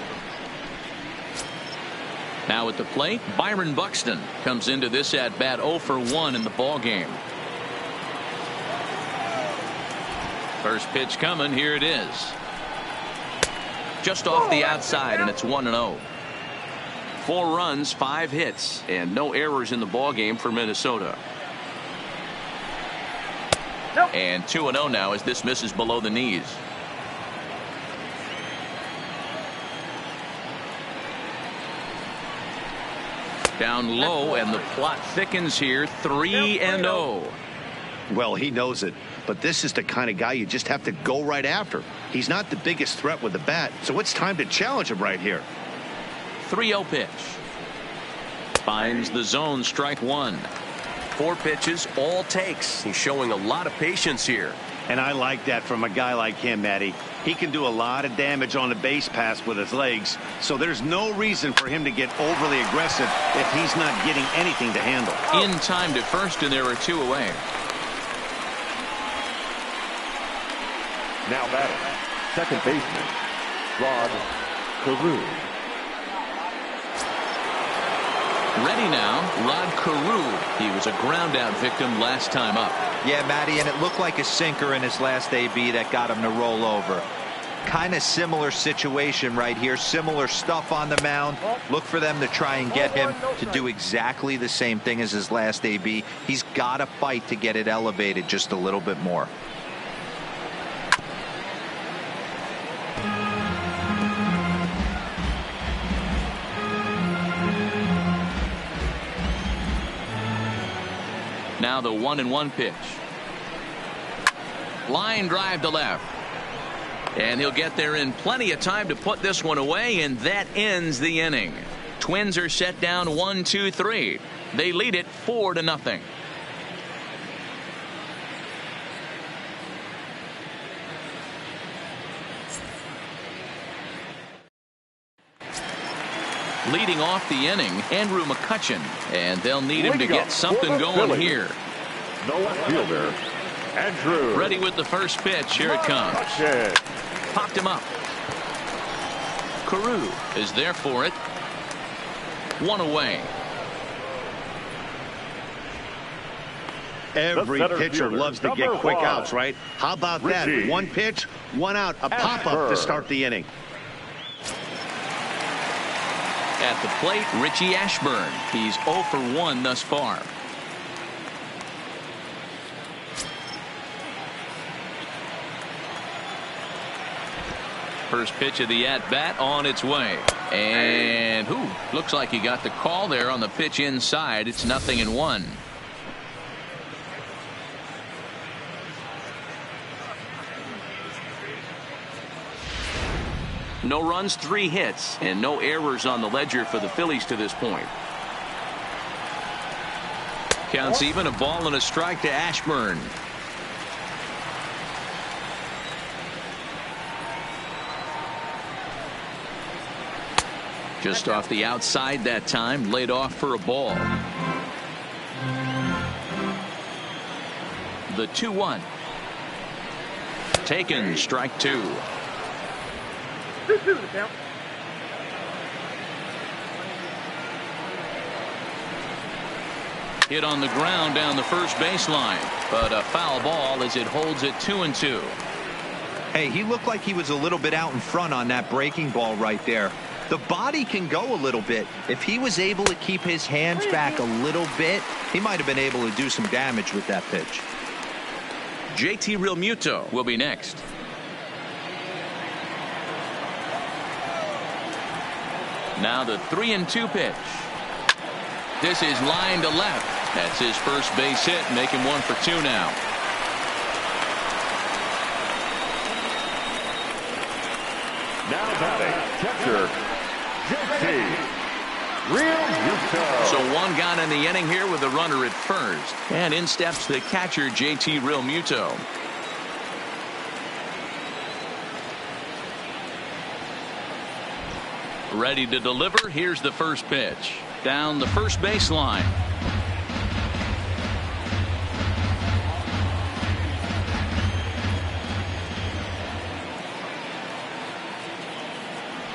Now at the plate, Byron Buxton comes into this at bat 0 for 1 in the ball game. First pitch coming. Here it is. Just off the outside, and it's 1-0. 4 runs, 5 hits, and no errors in the ball game for Minnesota. And 2-0 now as this misses below the knees. Down low, and the plot thickens here. 3-0. Well, he knows it, but this is the kind of guy you just have to go right after. He's not the biggest threat with the bat, so it's time to challenge him right here. 3-0 pitch. Finds the zone. Strike 1. 4 pitches, all takes. He's showing a lot of patience here. And I like that from a guy like him, Matty. He can do a lot of damage on the base pass with his legs, so there's no reason for him to get overly aggressive if he's not getting anything to handle. In time to first, and there are 2 away. Now batting, second baseman, Rod Carew. Ready now, Rod Carew. He was a ground out victim last time up. Yeah, Matty, and it looked like a sinker in his last AB that got him to roll over. Kind of similar situation right here. Similar stuff on the mound. Look for them to try and get him to do exactly the same thing as his last AB. He's got to fight to get it elevated just a little bit more. Now the 1-1 pitch. Line drive to left. And he'll get there in plenty of time to put this one away, and that ends the inning. Twins are set down 1-2-3. They lead it 4-0. Leading off the inning, Andrew McCutchen, and they'll need him to get something going here. No fielder, Andrew. Ready with the first pitch. Here it comes. Popped him up. Carew is there for it. 1 away. Every pitcher loves to get quick outs, right? How about that? 1 pitch, 1 out, a pop-up to start the inning. At the plate, Richie Ashburn. He's 0 for 1 thus far. First pitch of the at-bat on its way. And looks like he got the call there on the pitch inside. It's 0-1. No runs, 3 hits, and no errors on the ledger for the Phillies to this point. Counts even, a ball and a strike to Ashburn. Just off the outside that time, laid off for a ball. The 2-1. Taken, strike 2. Hit on the ground down the first baseline, but a foul ball as it holds it 2-2. Hey, he looked like he was a little bit out in front on that breaking ball right there. The body can go a little bit. If he was able to keep his hands back a little bit, he might have been able to do some damage with that pitch. JT Realmuto will be next. Now the 3-2 pitch. This is line to left. That's his first base hit, making 1 for 2 now. Now batting, catcher, JT Realmuto. So 1 gone in the inning here with a runner at first. And in steps the catcher, JT Realmuto. Ready to deliver. Here's the first pitch. Down the first baseline.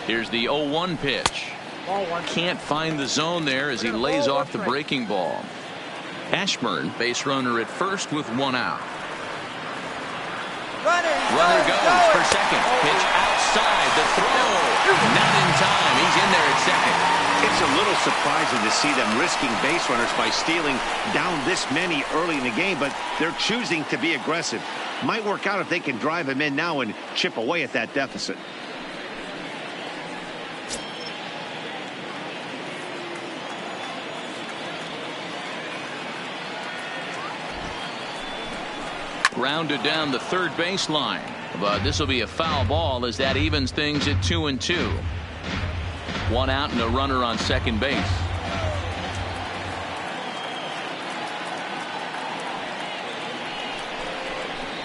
Here's the 0-1 pitch. Can't find the zone there as he lays off the breaking ball. Ashburn, base runner at first with 1 out. Runner goes for second. Pitch outside. The throw. Not in time. He's in there at second. It's a little surprising to see them risking base runners by stealing down this many early in the game, but they're choosing to be aggressive. Might work out if they can drive him in now and chip away at that deficit. Grounded down the third baseline, but this will be a foul ball as that evens things at 2-2. 1 out and a runner on second base.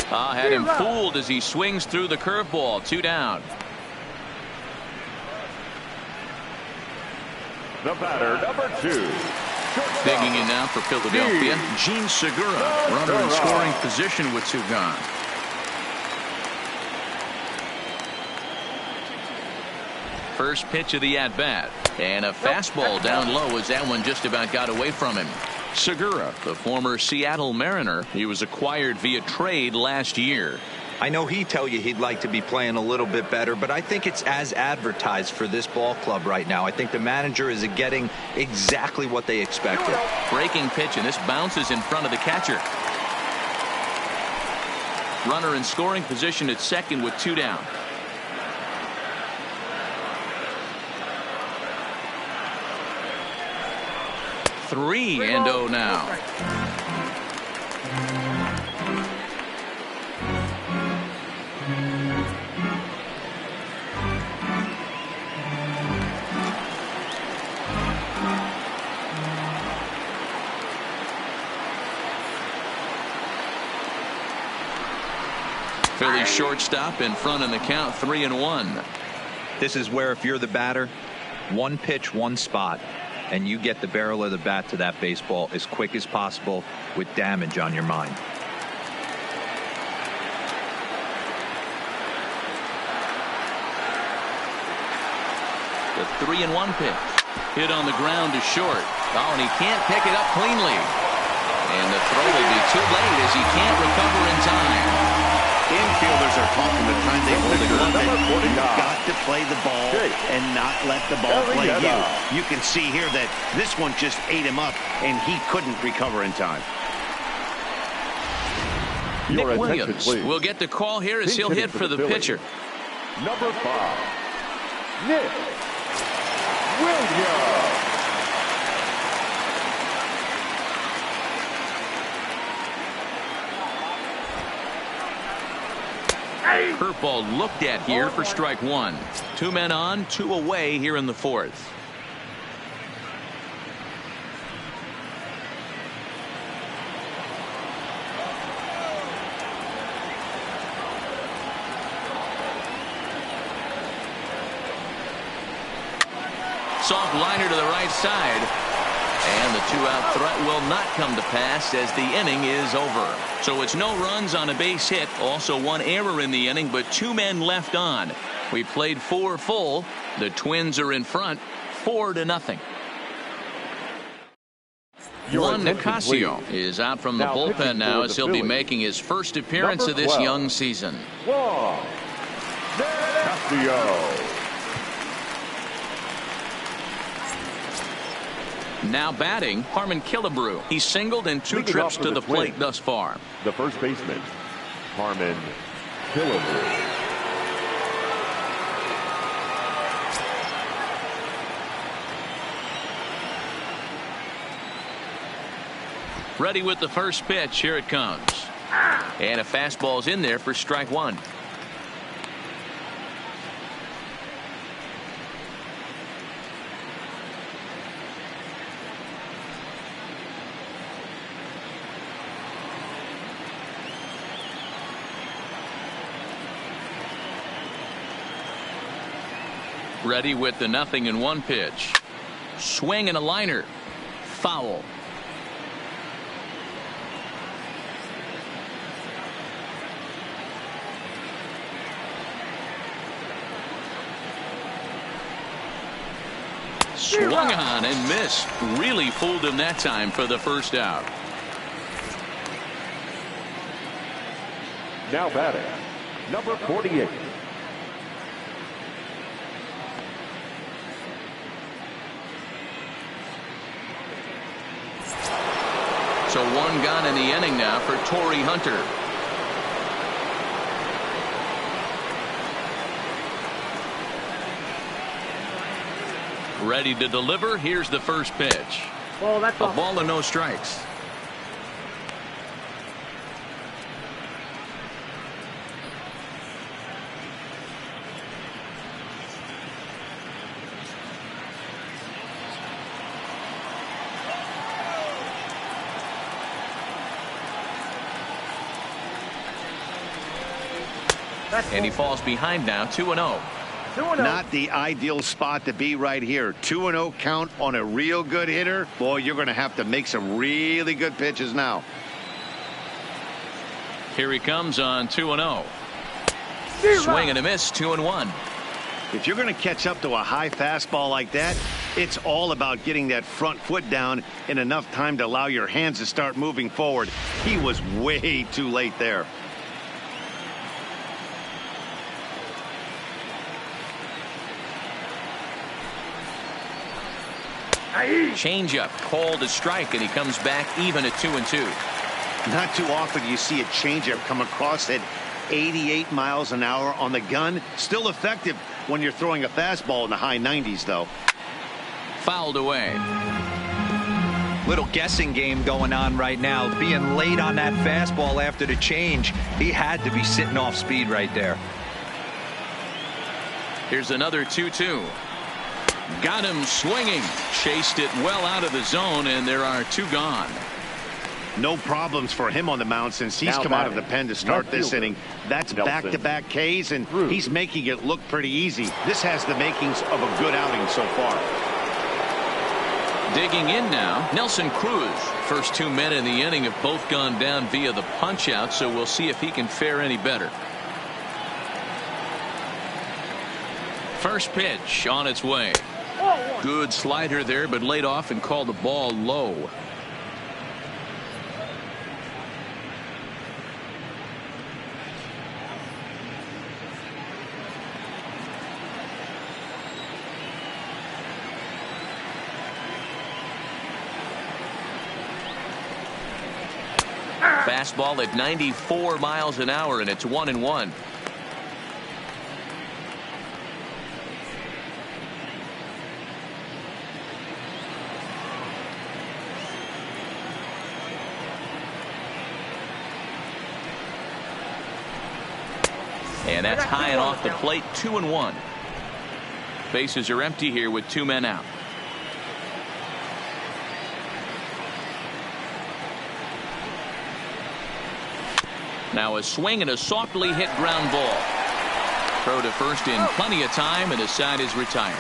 Had him fooled as he swings through the curveball. 2 down. The batter, number 2. Digging in now for Philadelphia, Gene Segura, runner in scoring position with 2 gone. First pitch of the at-bat, and a fastball down low as that one just about got away from him. Segura, the former Seattle Mariner, he was acquired via trade last year. I know he'd tell you he'd like to be playing a little bit better, but I think it's as advertised for this ball club right now. I think the manager is getting exactly what they expected. Breaking pitch, and this bounces in front of the catcher. Runner in scoring position at second with 2 down. Three and 0 now. Phillies shortstop in front in the count, 3-1. This is where if you're the batter, 1 pitch, 1 spot, and you get the barrel of the bat to that baseball as quick as possible with damage on your mind. The 3-1 pitch. Hit on the ground to short. Oh, and he can't pick it up cleanly. And the throw will be too late as he can't recover in time. Infielders are talking the time they hold the glove. You've got to play the ball and not let the ball play you. You can see here that this one just ate him up, and he couldn't recover in time. Nick Williams will get the call here as he'll hit for the pitcher. Number 5, Nick Williams. Curveball looked at here for strike one. 2 men on, 2 away here in the 4th. Soft liner to the right side. And the 2-out threat will not come to pass as the inning is over. So it's no runs on a base hit. Also 1 error in the inning, but 2 men left on. We played 4 full. The Twins are in front 4-0. Juan Nicasio is out from the bullpen now as he'll be making his first appearance of this young season. Juan Nicasio. Now batting, Harmon Killebrew. He's singled in 2 trips to the plate thus far. The first baseman, Harmon Killebrew. Ready with the first pitch. Here it comes. And a fastball's in there for strike one. Ready with the 0-1 pitch. Swing and a liner. Foul. Swung on and missed. Really fooled him that time for the first out. Now batting, number 48. So 1 gone in the inning now for Torrey Hunter. Ready to deliver. Here's the first pitch. A ball and no strikes. And he falls behind now, 2-0. Not the ideal spot to be right here. 2-0 count on a real good hitter. Boy, you're going to have to make some really good pitches now. Here he comes on 2-0. Swing and a miss, 2-1. If you're going to catch up to a high fastball like that, it's all about getting that front foot down in enough time to allow your hands to start moving forward. He was way too late there. Changeup called a strike, and he comes back even at 2-2. Not too often you see a changeup come across at 88 miles an hour on the gun. Still effective when you're throwing a fastball in the high 90s, though. Fouled away. Little guessing game going on right now. Being late on that fastball after the change, he had to be sitting off speed right there. Here's another 2-2. Got him swinging. Chased it well out of the zone, and there are 2 gone. No problems for him on the mound since he's come out of the pen to start this inning. That's back-to-back Ks, and he's making it look pretty easy. This has the makings of a good outing so far. Digging in now, Nelson Cruz. First 2 men in the inning have both gone down via the punch-out, so we'll see if he can fare any better. First pitch on its way. Good slider there, but laid off and called the ball low. Fastball at 94 miles an hour, and it's 1-1. And that's high and off the plate, 2-1. Bases are empty here with 2 men out. Now a swing and a softly hit ground ball. Throw to first in plenty of time, and his side is retired.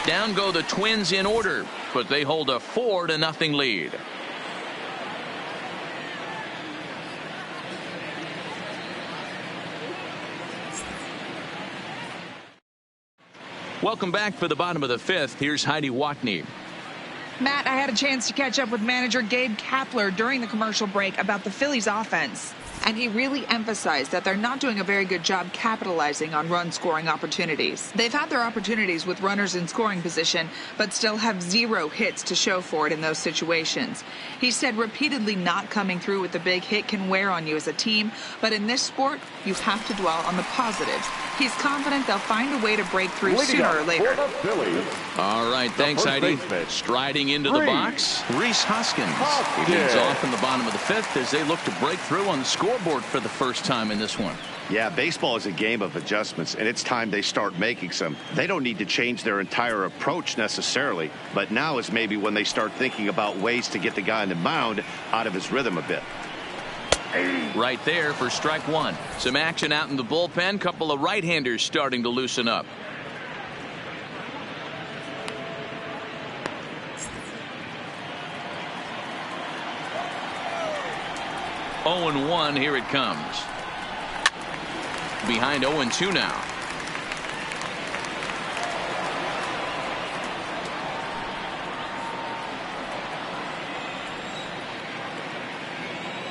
Down go the Twins in order, but they hold a 4-0 lead. Welcome back for the bottom of the 5th. Here's Heidi Watney. Matt, I had a chance to catch up with manager Gabe Kapler during the commercial break about the Phillies offense. And he really emphasized that they're not doing a very good job capitalizing on run-scoring opportunities. They've had their opportunities with runners in scoring position, but still have 0 hits to show for it in those situations. He said repeatedly not coming through with the big hit can wear on you as a team, but in this sport, you have to dwell on the positives. He's confident they'll find a way to break through sooner or later. All right, thanks, Heidi. Striding into the box, Rhys Hoskins. He leads off in the bottom of the 5th as they look to break through on the scoreboard for the first time in this one. Yeah, baseball is a game of adjustments, and it's time they start making some. They don't need to change their entire approach necessarily, but now is maybe when they start thinking about ways to get the guy on the mound out of his rhythm a bit. Right there for strike 1. Some action out in the bullpen. Couple of right-handers starting to loosen up. Oh, 0-1. Here it comes. Behind 0-2 now.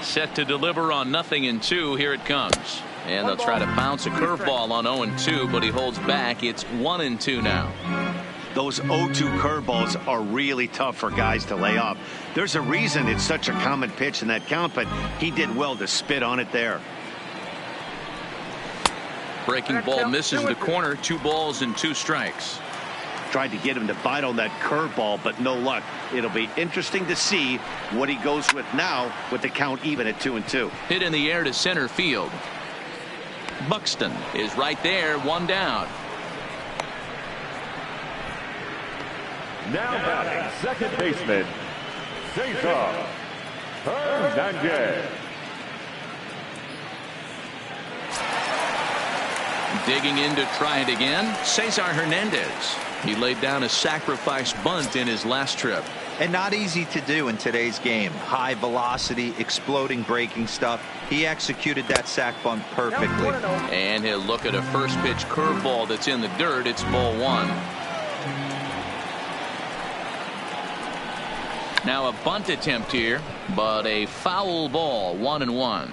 Set to deliver on 0-2. Here it comes. And they'll try to bounce a curveball on 0-2, but he holds back. It's 1-2 now. Those 0-2 curveballs are really tough for guys to lay off. There's a reason it's such a common pitch in that count, but he did well to spit on it there. Breaking ball misses the corner. 2 balls and 2 strikes. Tried to get him to bite on that curveball, but no luck. It'll be interesting to see what he goes with now with the count even at 2-2. Hit in the air to center field. Buxton is right there, 1 down. Now batting second baseman, Cesar Hernandez. Digging in to try it again, Cesar Hernandez. He laid down a sacrifice bunt in his last trip. And not easy to do in today's game. High velocity, exploding breaking stuff. He executed that sac bunt perfectly. And he'll look at a first pitch curveball that's in the dirt. It's ball 1. Now a bunt attempt here, but a foul ball. 1-1.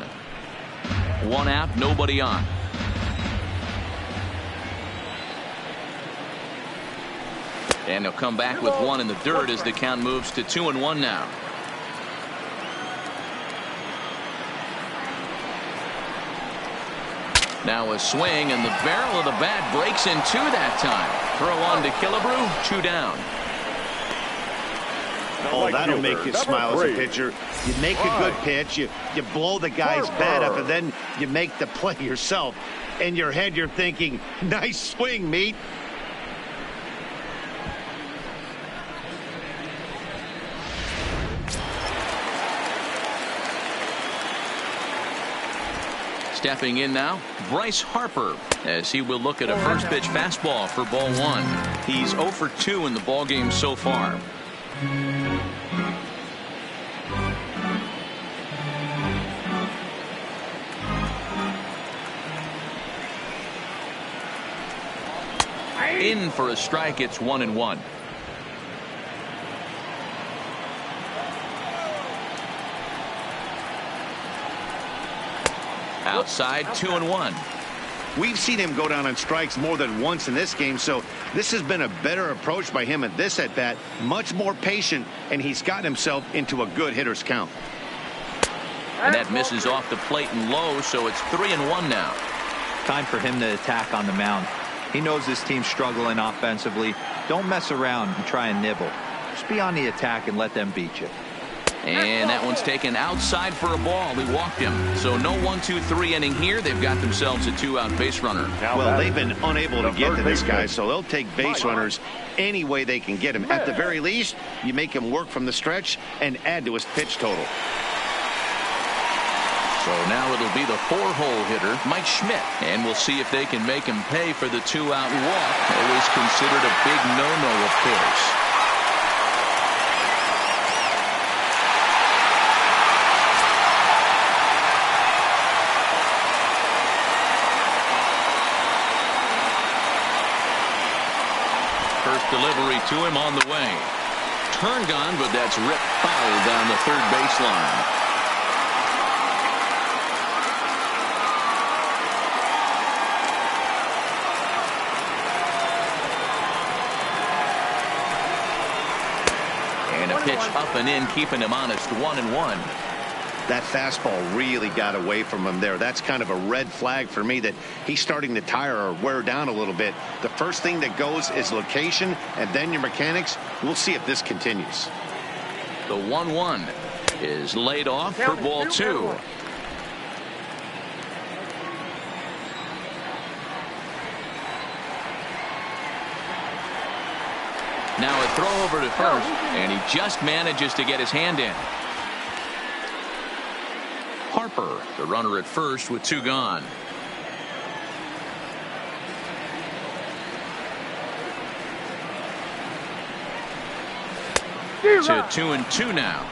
1 out, nobody on. And he'll come back with 1 in the dirt as the count moves to 2-1 now. Now a swing, and the barrel of the bat breaks in 2 that time. Throw on to Killebrew, 2 down. Oh, that'll make you smile as a pitcher. You make a good pitch, you blow the guy's bat up, and then you make the play yourself. In your head, you're thinking, nice swing, meat. Stepping in now, Bryce Harper, as he will look at a first pitch fastball for ball 1. He's 0 for 2 in the ballgame so far. In for a strike. It's 1-1. Outside, 2-1. We've seen him go down on strikes more than once in this game, so this has been a better approach by him at this at bat. Much more patient, and he's gotten himself into a good hitter's count. And that misses off the plate and low, so it's 3-1 now. Time for him to attack on the mound. He knows this team's struggling offensively. Don't mess around and try and nibble. Just be on the attack and let them beat you. And that one's taken outside for a ball. He walked him. So no 1-2-3 inning here. They've got themselves a 2-out base runner. Well, they've been unable to get to this guy, so they'll take base runners any way they can get him. At the very least, you make him work from the stretch and add to his pitch total. So now it'll be the 4-hole hitter, Mike Schmidt. And we'll see if they can make him pay for the 2-out walk. Always considered a big no-no, of course. First delivery to him on the way. Turned on, but that's ripped foul down the third baseline. And a pitch up and in, keeping him honest, 1-1. That fastball really got away from him there. That's kind of a red flag for me that he's starting to tire or wear down a little bit. The first thing that goes is location and then your mechanics. We'll see if this continues. The 1-1 is laid off for ball 2. Now a throw over to first, and he just manages to get his hand in. Harper, the runner at first with 2 gone. To 2-2 now.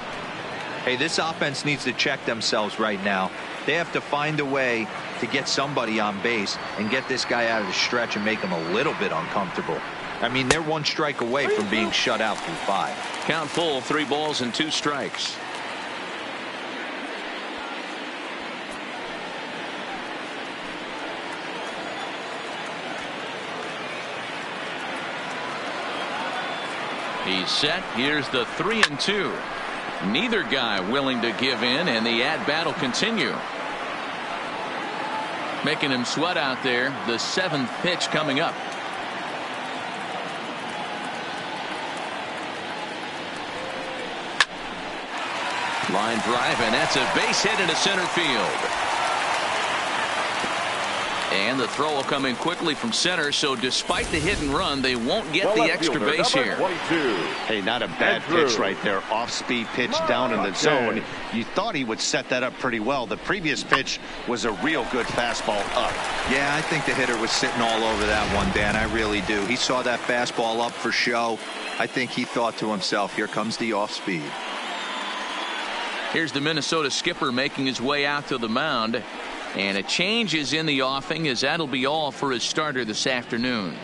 Hey, this offense needs to check themselves right now. They have to find a way to get somebody on base and get this guy out of the stretch and make him a little bit uncomfortable. I mean, they're 1 strike away from being shut out through 5. Count full, 3 balls and 2 strikes. He's set. Here's the 3-2. Neither guy willing to give in, and the at-bat will continue. Making him sweat out there. The 7th pitch coming up. Line drive, and that's a base hit into center field. And the throw will come in quickly from center, so despite the hit and run, they won't get the extra base here. Hey, not a bad pitch right there. Off-speed pitch down in the zone. You thought he would set that up pretty well. The previous pitch was a real good fastball up. Yeah, I think the hitter was sitting all over that one, Dan. I really do. He saw that fastball up for show. I think he thought to himself, here comes the off-speed. Here's the Minnesota skipper making his way out to the mound. And a change is in the offing, as that'll be all for his starter this afternoon.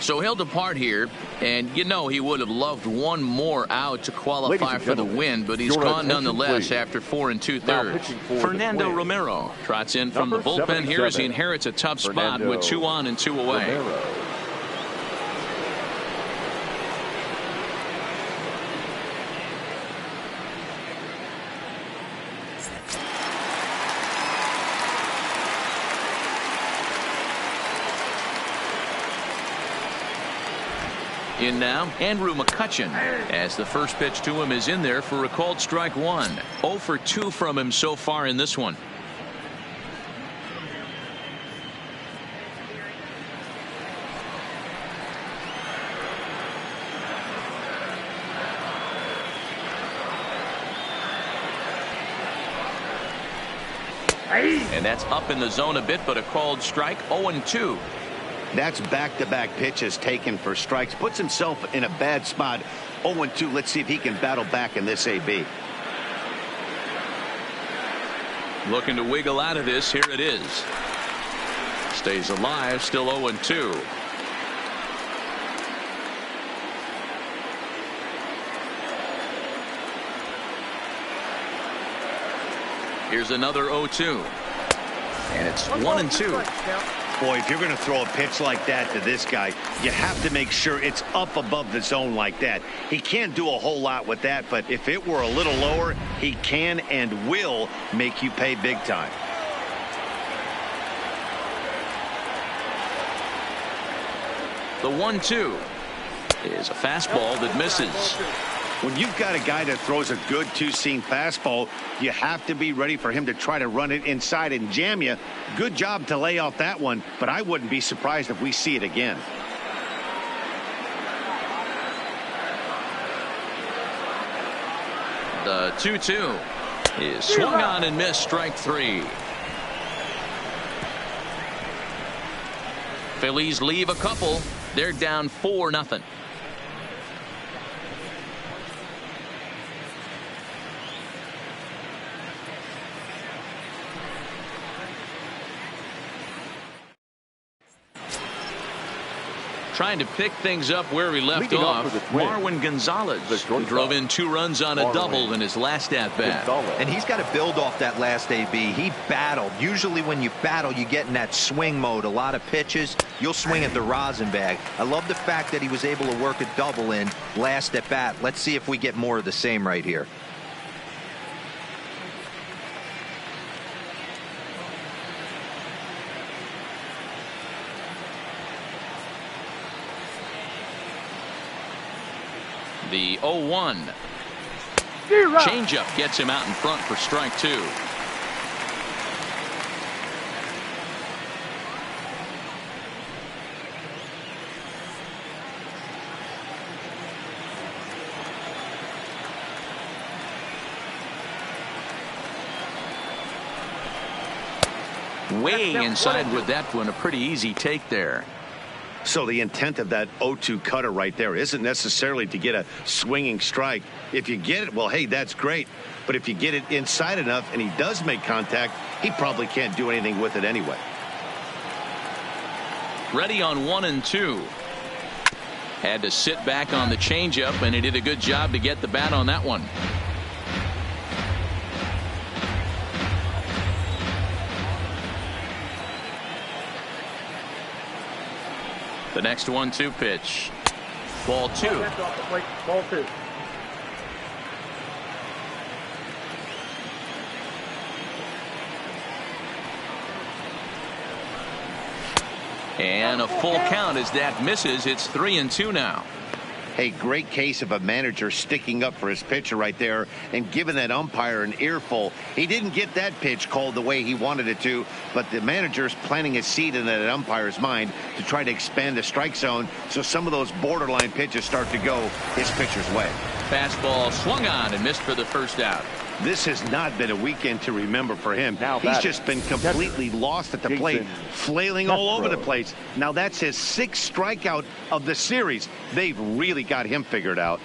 So he'll depart here, and you know he would have loved one more out to qualify for the win, but he's gone nonetheless after 4 2/3. Fernando Romero trots in from the bullpen here as he inherits a tough spot with 2 on and 2 away. In now, Andrew McCutchen, as the first pitch to him is in there for a called strike 1. 0 for 2 from him so far in this one. And that's up in the zone a bit, but a called strike. 0-2. That's back-to-back pitches taken for strikes. Puts himself in a bad spot. 0-2. Let's see if he can battle back in this AB. Looking to wiggle out of this. Here it is. Stays alive. Still 0-2. Here's another 0-2. And it's 1-2. Boy, if you're going to throw a pitch like that to this guy, you have to make sure it's up above the zone like that. He can't do a whole lot with that, but if it were a little lower, he can and will make you pay big time. The 1-2 is a fastball that misses. When you've got a guy that throws a good two-seam fastball, you have to be ready for him to try to run it inside and jam you. Good job to lay off that one, but I wouldn't be surprised if we see it again. The 2-2 is swung on and missed, strike 3. Phillies leave a couple. They're down 4-0. Trying to pick things up where we left off, Marwin Gonzalez, who drove in 2 runs on a double in his last at-bat. And he's got to build off that last AB. He battled. Usually when you battle, you get in that swing mode. A lot of pitches, you'll swing at the rosin bag. I love the fact that he was able to work a double in last at-bat. Let's see if we get more of the same right here. The 0-1. Changeup gets him out in front for strike 2. Way inside with that one. A pretty easy take there. So the intent of that 0-2 cutter right there isn't necessarily to get a swinging strike. If you get it, well, hey, that's great. But if you get it inside enough and he does make contact, he probably can't do anything with it anyway. Ready on 1-2. Had to sit back on the changeup, and he did a good job to get the bat on that one. The next 1-2 pitch. Ball 2. Ball 2. And a full count as that misses. It's 3-2 now. Hey, great case of a manager sticking up for his pitcher right there and giving that umpire an earful. He didn't get that pitch called the way he wanted it to, but the manager's planting a seed in that umpire's mind to try to expand the strike zone so some of those borderline pitches start to go his pitcher's way. Fastball swung on and missed for the first out. This has not been a weekend to remember for him. He's just been completely lost at the plate, flailing all over the place. Now that's his 6th strikeout of the series. They've really got him figured out.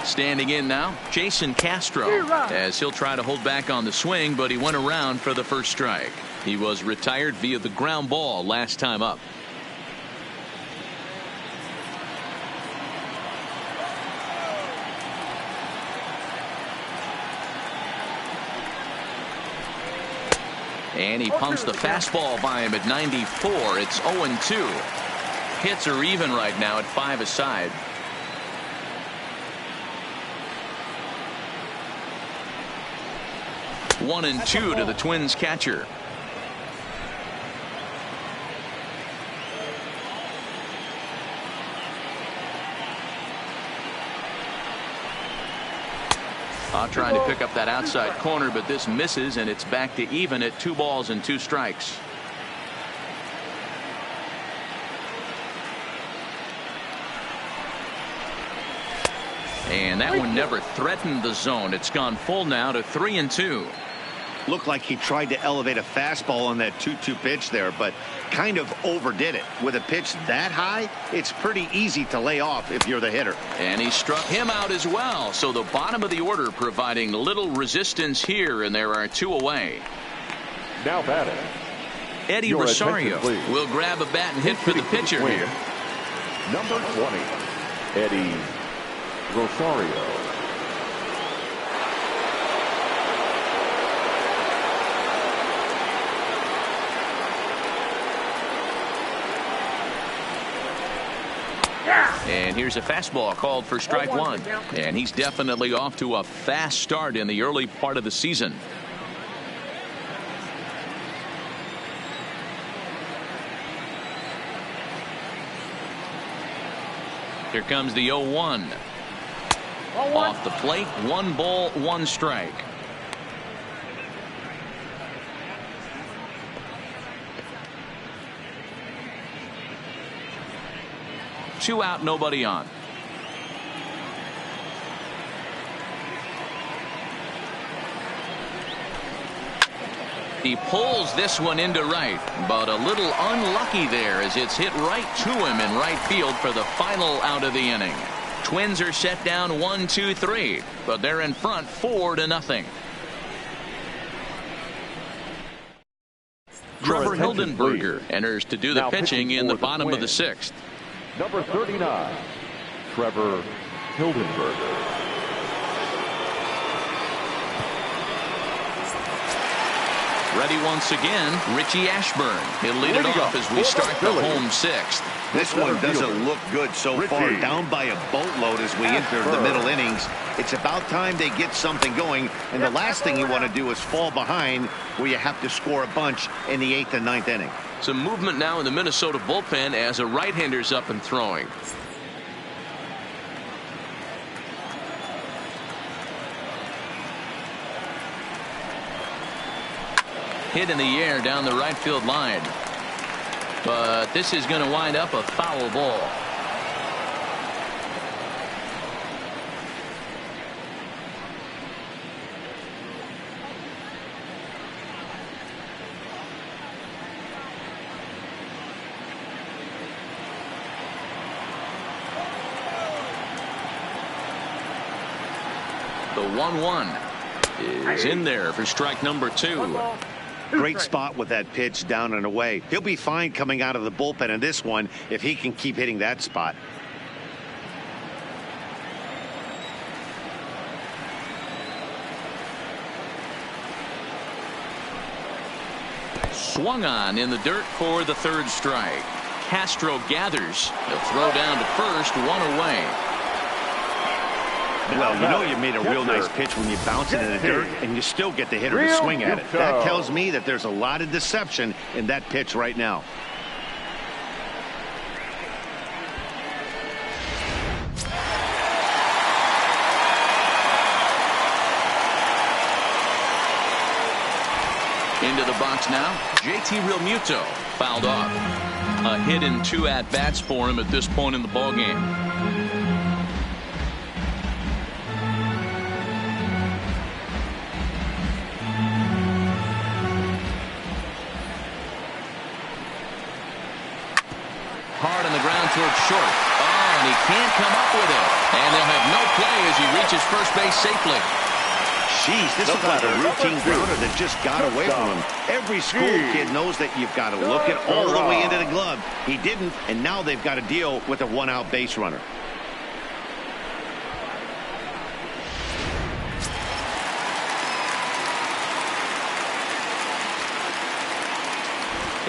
Standing in now, Jason Castro, as he'll try to hold back on the swing, but he went around for the first strike. He was retired via the ground ball last time up. And he pumps the fastball by him at 94. It's 0-2. Hits are even right now at 5 aside. One and 2 to the Twins catcher. Trying to pick up that outside corner, but this misses, and it's back to even at 2 balls and 2 strikes. And that one never threatened the zone. It's gone full now to 3-2. Looked like he tried to elevate a fastball on that 2-2 pitch there, but kind of overdid it. With a pitch that high, it's pretty easy to lay off if you're the hitter. And he struck him out as well. So the bottom of the order providing little resistance here, and there are 2 away. Now batting, Eddie Rosario will grab a bat and hit for the pitcher here. Number 20. Eddie Rosario. And here's a fastball called for strike one. And he's definitely off to a fast start in the early part of the season. Here comes the 0-1. Off the plate, 1 ball, 1 strike. Two out, nobody on. He pulls this one into right, but a little unlucky there as it's hit right to him in right field for the final out of the inning. Twins are set down 1-2-3, but they're in front 4-0. Trevor Hildenberger enters to do the Now pitching in the bottom of the Twins. 6th. Number 39, Trevor Hildenberger. Ready once again, Richie Ashburn. He'll lead it off as we start the home 6th. This one doesn't look good so far. Down by a boatload as we enter the middle innings. It's about time they get something going. And the last thing you want to do is fall behind where you have to score a bunch in the 8th and 9th inning. Some movement now in the Minnesota bullpen as a right-hander's up and throwing. Hit in the air down the right field line. But this is going to wind up a foul ball. The 1-1 is in there for strike number 2. Great spot with that pitch down and away. He'll be fine coming out of the bullpen in this one if he can keep hitting that spot. Swung on in the dirt for the 3rd strike. Castro gathers. He'll throw down to first, 1 away. Well, you know you made a real nice pitch when you bounce it in the dirt and you still get the hitter to swing at it. That tells me that there's a lot of deception in that pitch right now. Into the box now, JT Realmuto fouled off. A hit and 2 at-bats for him at this point in the ballgame. Hard on the ground towards short. Oh, and he can't come up with it. And they'll have no play as he reaches first base safely. Jeez, this is like a routine grounder that just got away from him. Every school kid knows that you've got to look it all the way into the glove. He didn't, and now they've got to deal with a 1-out base runner.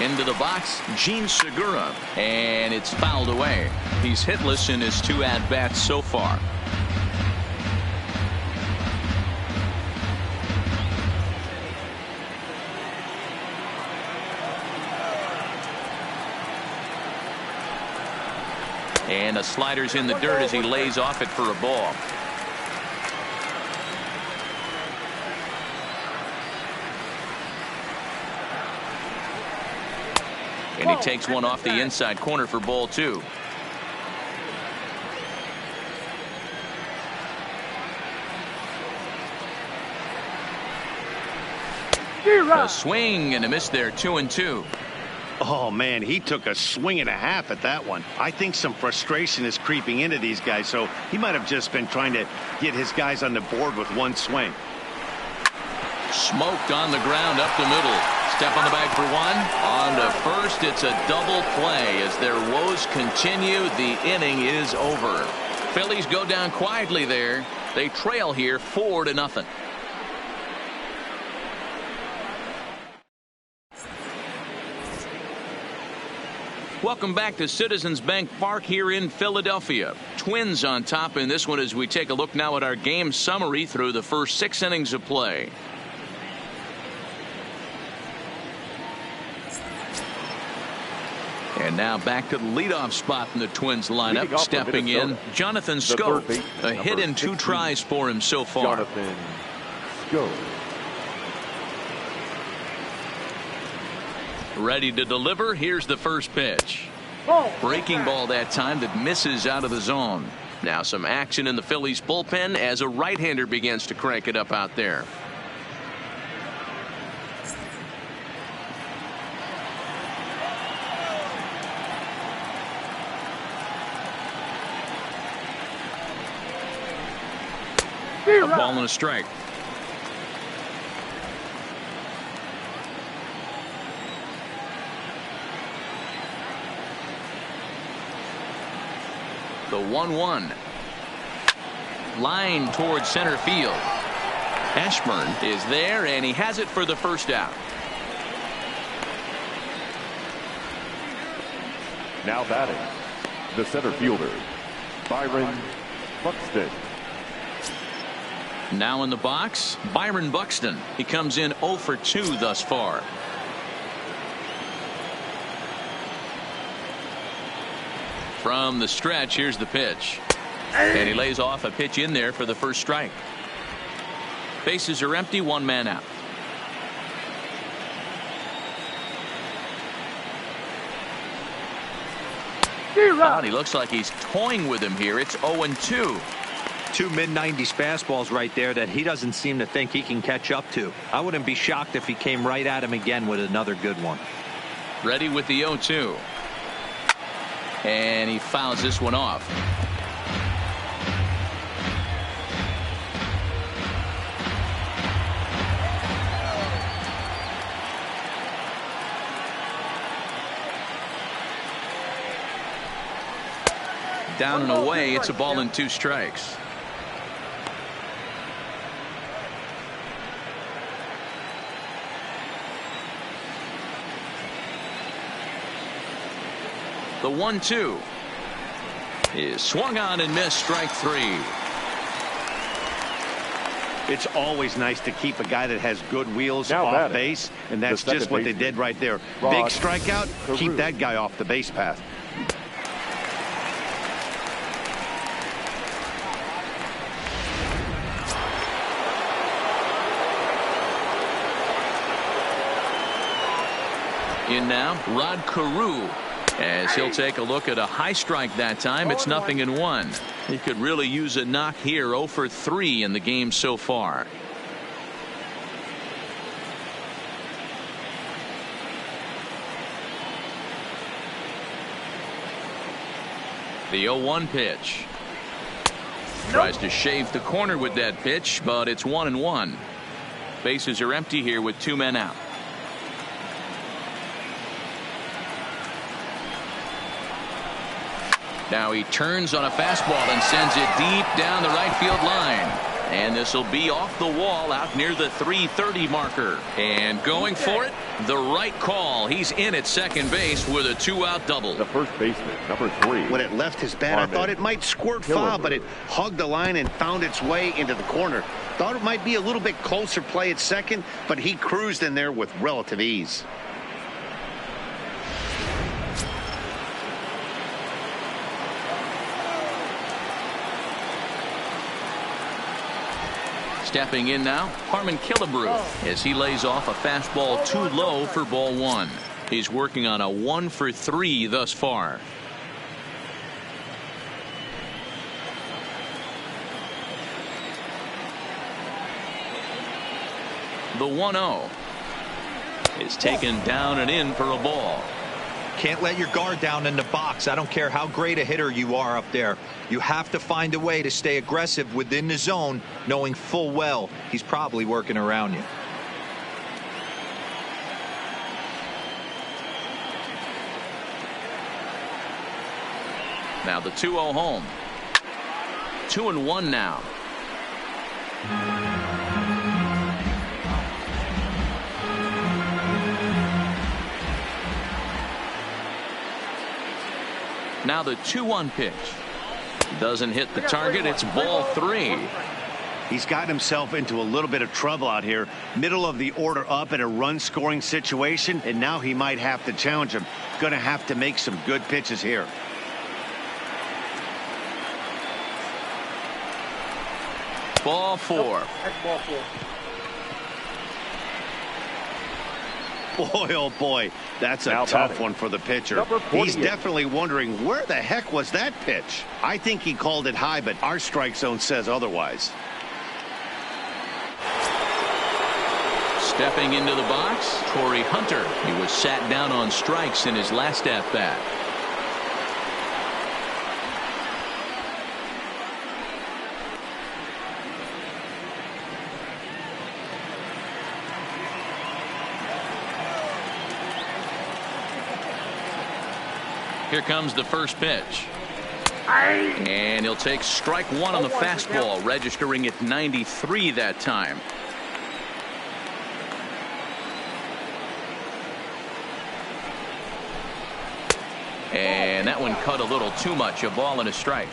Into the box, Gene Segura, and it's fouled away. He's hitless in his 2 at-bats so far. And the slider's in the dirt as he lays off it for a ball. And he takes one off the inside corner for ball 2. A swing and a miss there, 2-2. Oh, man, he took a swing and a half at that one. I think some frustration is creeping into these guys, so he might have just been trying to get his guys on the board with one swing. Smoked on the ground up the middle. Step on the bag for 1. On to first, it's a double play. As their woes continue, the inning is over. Phillies go down quietly there. They trail here 4-0. Welcome back to Citizens Bank Park here in Philadelphia. Twins on top in this one as we take a look now at our game summary through the first 6 innings of play. And now back to the leadoff spot in the Twins lineup. Stepping in, Jonathan Schoop. A hit in 2 tries for him so far. Jonathan Schoop. Ready to deliver. Here's the first pitch. Breaking ball that time that misses out of the zone. Now some action in the Phillies bullpen as a right-hander begins to crank it up out there. A ball and a strike. The 1-1. Line towards center field. Ashburn is there, and he has it for the first out. Now batting, the center fielder, Byron Buxton. Now in the box, Byron Buxton. He comes in 0 for 2 thus far. From the stretch, here's the pitch. And he lays off a pitch in there for the first strike. Bases are empty, 1 man out. Wow, he looks like he's toying with him here. It's 0-2. 2 mid-90s fastballs right there that he doesn't seem to think he can catch up to. I wouldn't be shocked if he came right at him again with another good one. Ready with the 0-2. And he fouls this one off. Down and away, it's a ball and 2 strikes. The 1-2 is swung on and missed, strike 3. It's always nice to keep a guy that has good wheels Now off base, and that's just what they did right there. Big strikeout, keep that guy off the base path. In now, Rod Carew, as he'll take a look at a high strike that time. It's 0-1. He could really use a knock here. 0 for 3 in the game so far. The 0-1 pitch. Tries to shave the corner with that pitch, but it's 1-1. Bases are empty here with 2 men out. Now he turns on a fastball and sends it deep down the right field line. And this will be off the wall out near the 330 marker. And going for it, the right call. He's in at second base with a 2-out double. The first baseman, number 3. When it left his bat, I thought it might squirt foul, but it hugged the line and found its way into the corner. Thought it might be a little bit closer play at second, but he cruised in there with relative ease. Stepping in now, Harmon Killebrew, as he lays off a fastball too low for ball 1. He's working on a 1 for 3 thus far. The 1-0 is taken down and in for a ball. Can't let your guard down in the box. I don't care how great a hitter you are up there. You have to find a way to stay aggressive within the zone, knowing full well he's probably working around you. Now the 2-0 home. 2-1 now. Now the 2-1 pitch. Doesn't hit the target. It's ball 3. He's gotten himself into a little bit of trouble out here. Middle of the order up in a run-scoring situation, and now he might have to challenge him. Going to have to make some good pitches here. Ball 4. Boy, oh boy, that's a tough one for the pitcher. He's definitely wondering, where the heck was that pitch? I think he called it high, but our strike zone says otherwise. Stepping into the box, Corey Hunter. He was sat down on strikes in his last at-bat. Here comes the first pitch. And he'll take strike 1 on the fastball, registering at 93 that time. And that one cut a little too much. A ball and a strike.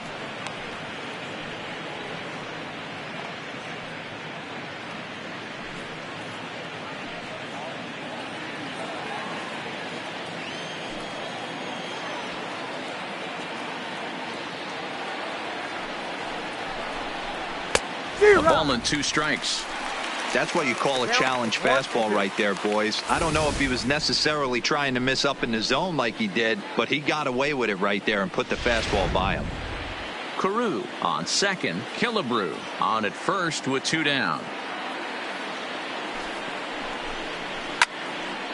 A ball and 2 strikes. That's what you call a challenge fastball right there, boys. I don't know if he was necessarily trying to miss up in the zone like he did, but he got away with it right there and put the fastball by him. Carew on second. Killebrew on at first with 2 down.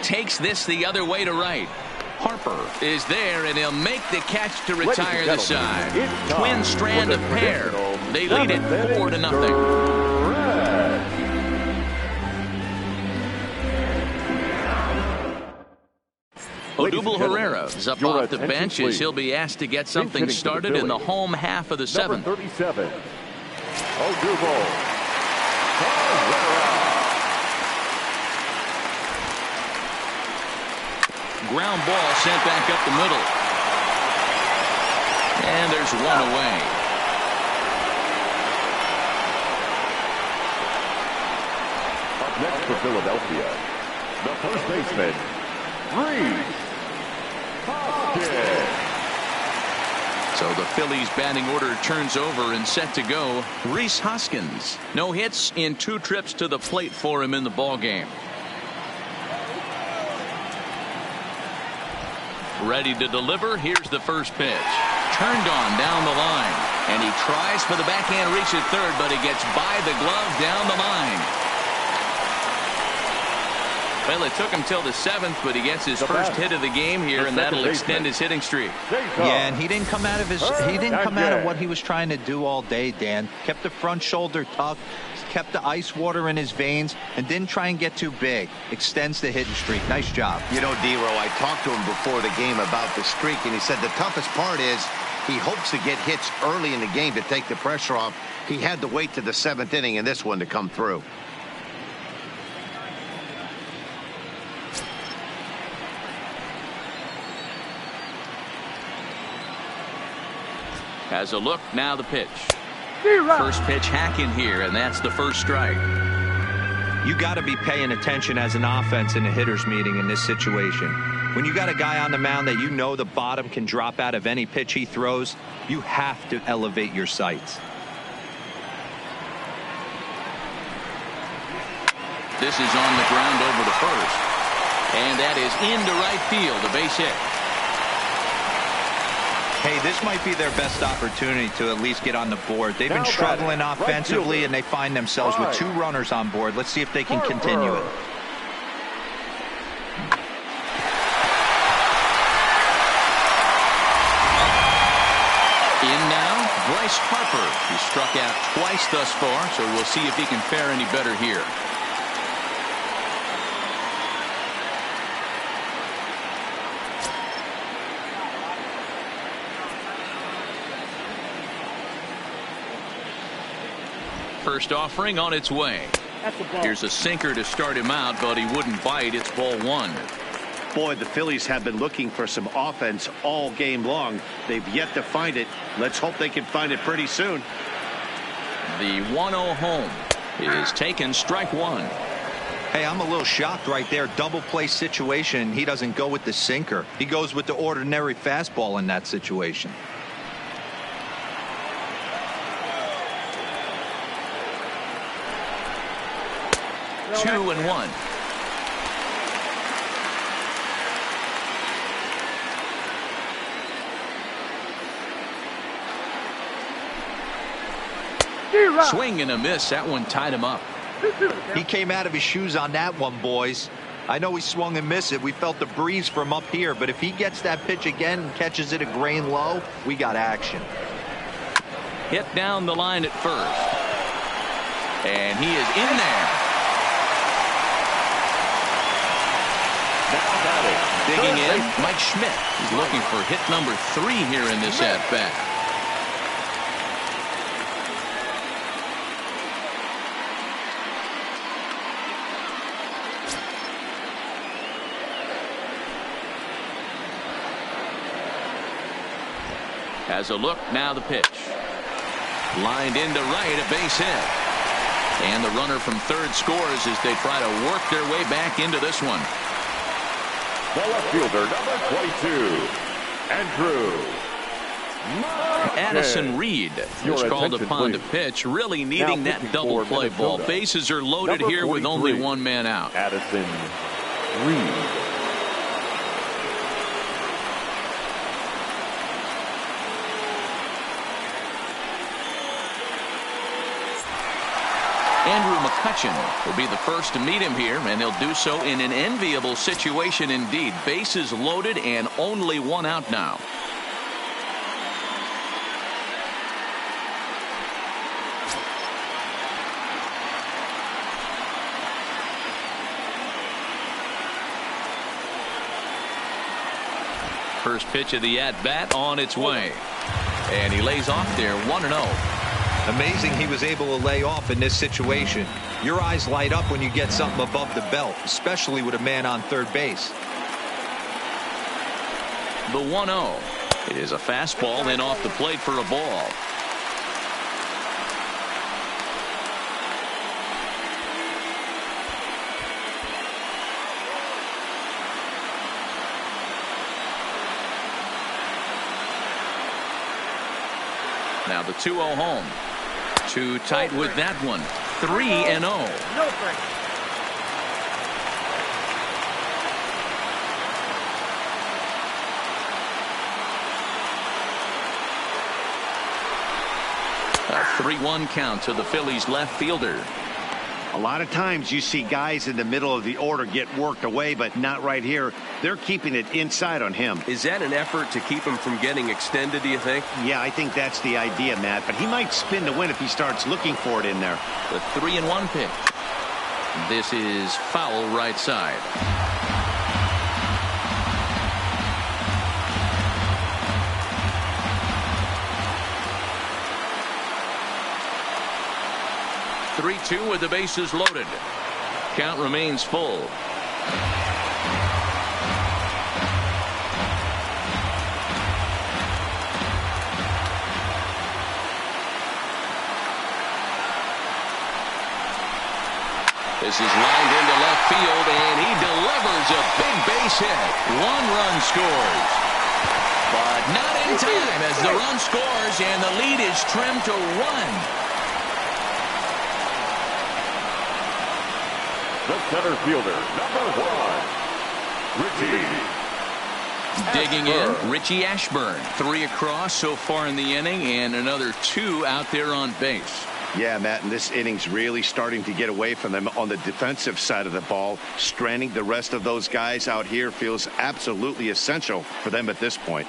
Takes this the other way to right. Harper is there, and he'll make the catch to retire the side. Twin strand of pair. They lead it 4-0. Odubel Herrera is up off the bench as he'll be asked to get something started in the home half of the 7th. Number 37, Odubel Herrera. Ground ball sent back up the middle. And there's 1 away. Up next for Philadelphia, the first baseman, Reese Hoskins. So the Phillies batting order turns over and set to go. Reese Hoskins, no hits in 2 trips to the plate for him in the ball game. Ready to deliver. Here's the first pitch. Turned on down the line. And he tries for the backhand reach at third, but he gets by the glove down the line. Well, it took him till the 7th, but he gets his first hit of the game here, and that'll extend his hitting streak. Yeah, and he didn't come out of what he was trying to do all day, Dan. Kept the front shoulder tucked, kept the ice water in his veins, and didn't try and get too big. Extends the hitting streak. Nice job. You know, D-Row, I talked to him before the game about the streak, and he said the toughest part is he hopes to get hits early in the game to take the pressure off. He had to wait to the 7th inning in this one to come through. Has a look, now the pitch. First pitch hack in here, and that's the first strike. You got to be paying attention as an offense in a hitter's meeting in this situation. When you got a guy on the mound that you know the bottom can drop out of any pitch he throws, you have to elevate your sights. This is on the ground over to first. And that is into right field, a base hit. Hey, this might be their best opportunity to at least get on the board. They've been struggling offensively, and they find themselves with 2 runners on board. Let's see if they can continue it. In now, Bryce Harper. He struck out twice thus far, so we'll see if he can fare any better here. first offering on its way. Here's a sinker to start him out, but he wouldn't bite. It's ball one. Boy, the Phillies have been looking for some offense all game long. They've yet to find it. Let's hope they can find it pretty soon. The 1-0 home is taken, strike one. Hey, I'm a little shocked right there. Double play situation. He doesn't go with the sinker. He goes with the ordinary fastball in that situation. Two and one. Swing and a miss. That one tied him up. He came out of his shoes on that one, boys. I know he swung and missed it. We felt the breeze from up here, but if he gets that pitch again and catches it a grain low, we got action. Hit down the line at first. And he is in there. Digging in, Mike Schmidt. He's looking for hit number 3 here in this at-bat. Has a look, now the pitch. Lined into right, a base hit. And the runner from third scores as they try to work their way back into this one. The left fielder, number 22, Andrew Addison Reed is called upon to pitch, really needing that double play ball. Bases are loaded here with only one man out. Addison Reed. Andrew McCutchen will be the first to meet him here, and he'll do so in an enviable situation indeed. Bases loaded and only one out now. First pitch of the at-bat on its way. And he lays off there 1-0. Amazing he was able to lay off in this situation. Your eyes light up when you get something above the belt, especially with a man on third base. The 1-0. It is a fastball in off the plate for a ball. Now the 2-0 home. Too tight with that one. 3-0. A 3-1 count to the Phillies left fielder. A lot of times you see guys in the middle of the order get worked away, but not right here. They're keeping it inside on him. Is that an effort to keep him from getting extended, do you think? Yeah, I think that's the idea, Matt. But he might spin to win if he starts looking for it in there. The 3-1 pitch. This is foul right side. Three-two with the bases loaded. Count remains full. This is lined into left field, and he delivers a big base hit. 1 run scores. But not in time as the run scores, and the lead is trimmed to 1. The center fielder, number 1, Richie. Digging in, Richie Ashburn. 3 across so far in the inning, and another 2 out there on base. Yeah, Matt, and this inning's really starting to get away from them on the defensive side of the ball. Stranding the rest of those guys out here feels absolutely essential for them at this point.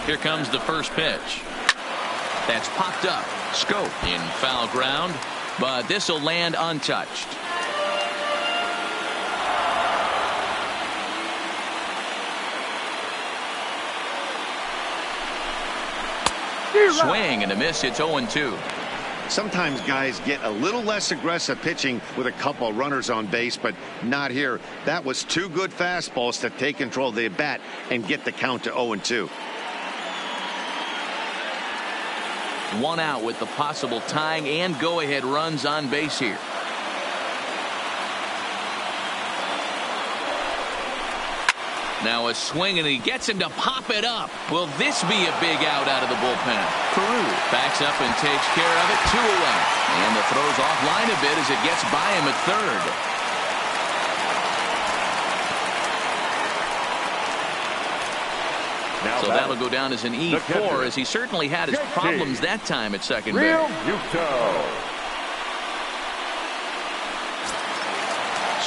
Here comes the first pitch. That's popped up. Scope in foul ground, but this will land untouched. Swing and a miss. It's 0-2. Sometimes guys get a little less aggressive pitching with a couple runners on base, but not here. That was two good fastballs to take control of the bat and get the count to 0-2. One out with the possible tying and go-ahead runs on base here. Now a swing, and he gets him to pop it up. Will this be a big out of the bullpen? Carew backs up and takes care of it. 2 away. And the throw's offline a bit as it gets by him at third. Now so that'll go down as an E4, as he certainly had his problems that time at second base.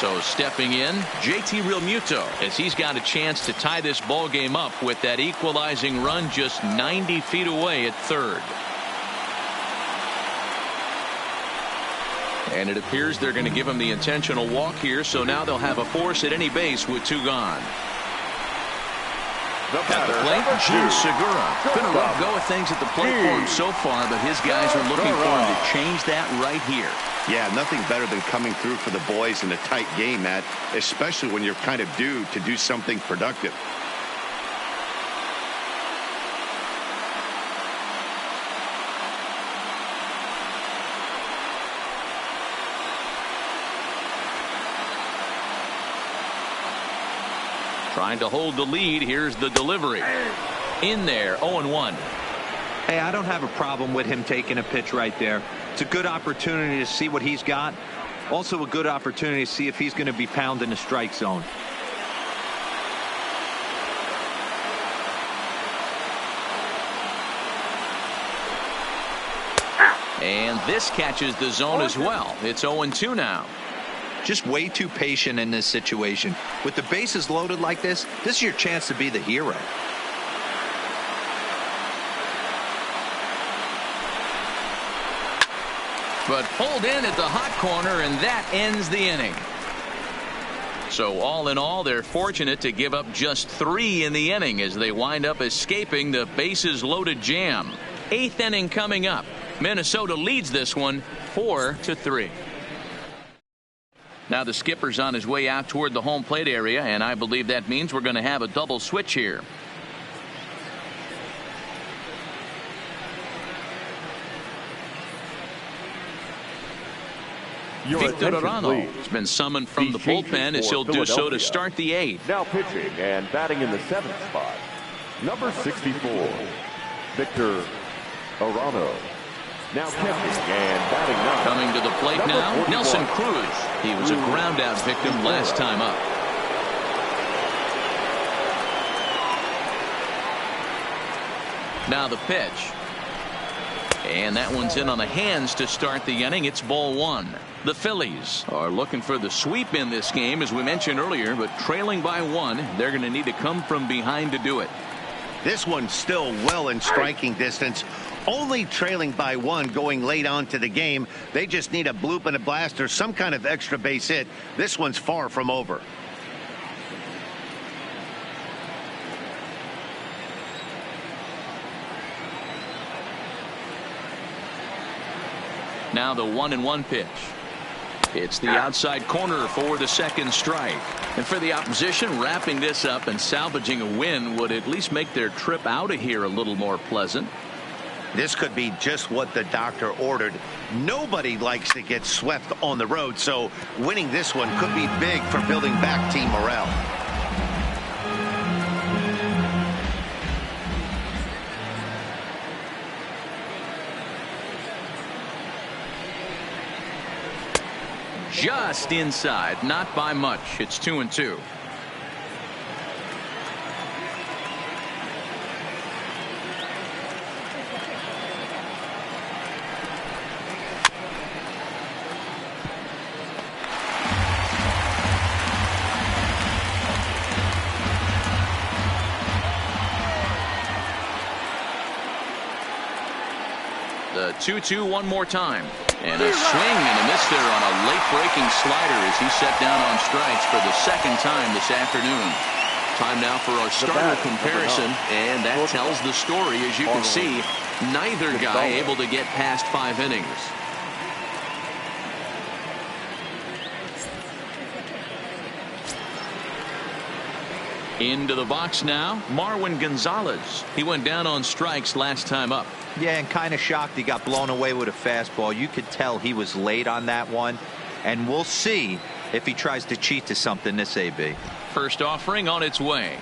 So stepping in, JT Realmuto, as he's got a chance to tie this ball game up with that equalizing run just 90 feet away at third. And it appears they're going to give him the intentional walk here, so now they'll have a force at any base with 2 gone. At the plate, Jim Segura. Been a rough go of things at the plate for him so far, but his guys are looking for him to change that right here. Yeah, nothing better than coming through for the boys in a tight game, Matt, especially when you're kind of due to do something productive. Trying to hold the lead. Here's the delivery. In there, 0-1. Hey, I don't have a problem with him taking a pitch right there. It's a good opportunity to see what he's got. Also a good opportunity to see if he's going to be pounding the strike zone. And this catches the zone as well. It's 0-2 now. Just way too patient in this situation. With the bases loaded like this is your chance to be the hero. But pulled in at the hot corner, and that ends the inning. So all in all, they're fortunate to give up just 3 in the inning as they wind up escaping the bases loaded jam. 8th inning coming up. Minnesota leads this one 4-3. Now the skipper's on his way out toward the home plate area, and I believe that means we're going to have a double switch here. Victor Arano has been summoned from the bullpen as he'll do so to start the 8th. Now pitching and batting in the 7th spot, number 64, Victor Arano. Now catching and batting 9. Coming to the plate number now, 41. Nelson Cruz. He was a ground out victim last time up. Now the pitch. And that one's in on the hands to start the inning. It's ball 1. The Phillies are looking for the sweep in this game, as we mentioned earlier, but trailing by 1. They're going to need to come from behind to do it. This one's still well in striking distance. Only trailing by 1 going late on to the game. They just need a bloop and a blast or some kind of extra base hit. This one's far from over. Now the 1-1 pitch. It's the outside corner for the second strike. And for the opposition, wrapping this up and salvaging a win would at least make their trip out of here a little more pleasant. This could be just what the doctor ordered. Nobody likes to get swept on the road, so winning this one could be big for building back team morale. Just inside, not by much. It's 2-2. The 2-2 one more time. And a swing and a miss there on a late-breaking slider as he set down on strikes for the second time this afternoon. Time now for our starter comparison, and that tells the story. As you can see, Neither guy able to get past 5 innings. Into the box now, Marwin Gonzalez. He went down on strikes last time up. Yeah, and kind of shocked he got blown away with a fastball. You could tell he was late on that one. And we'll see if he tries to cheat to something this AB. First offering on its way.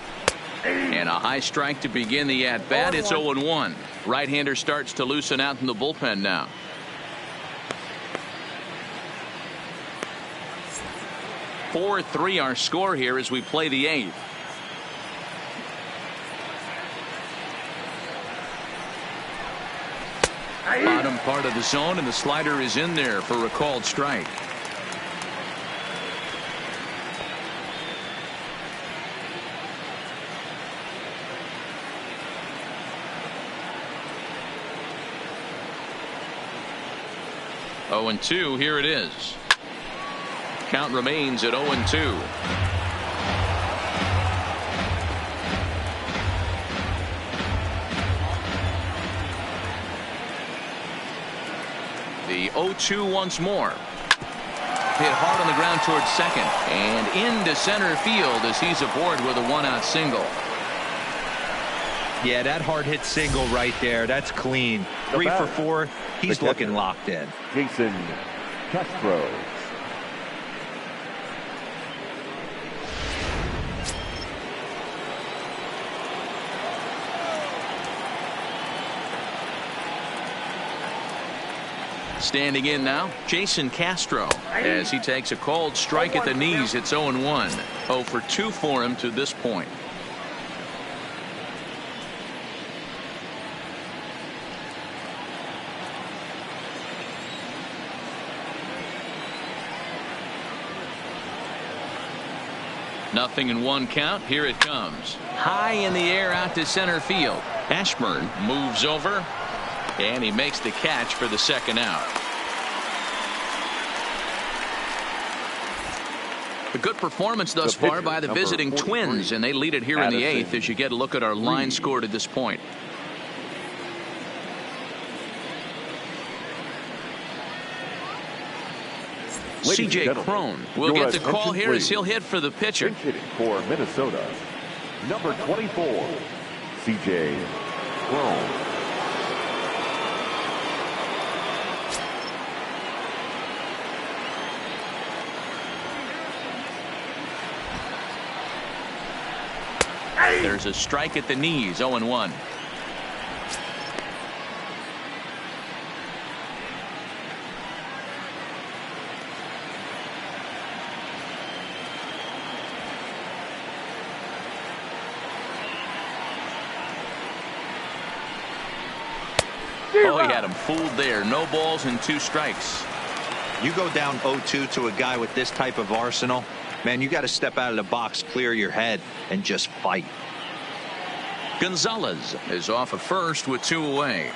And a high strike to begin the at-bat. It's 0-1. Right-hander starts to loosen out in the bullpen now. (4-3) our score here as we play the 8th. Bottom part of the zone, and the slider is in there for a called strike. Oh, 0-2, here it is. Count remains at 0-2. The 0-2 once more. Hit hard on the ground towards second and into center field as he's aboard with a 1-out single. Yeah, that hard hit single right there. That's clean. 3 for 4. He's looking locked in. Jason Castro. Standing in now, Jason Castro, as he takes a called strike at the knees. It's 0-1. 0 for 2 for him to this point. Nothing in 1 count. Here it comes. High in the air out to center field. Ashburn moves over, and he makes the catch for the 2nd out. A good performance thus far by the visiting Twins, and they lead it here in the 8th as you get a look at our line score to this point. C.J. Cron will get the call here as he'll hit for the pitcher. For Minnesota, number 24, C.J. Cron. There's a strike at the knees. 0-1. Oh, he had him fooled there. No balls and 2 strikes. You go down 0-2 to a guy with this type of arsenal, man, you got to step out of the box, clear your head, and just fight. Gonzalez is off at first with 2 away.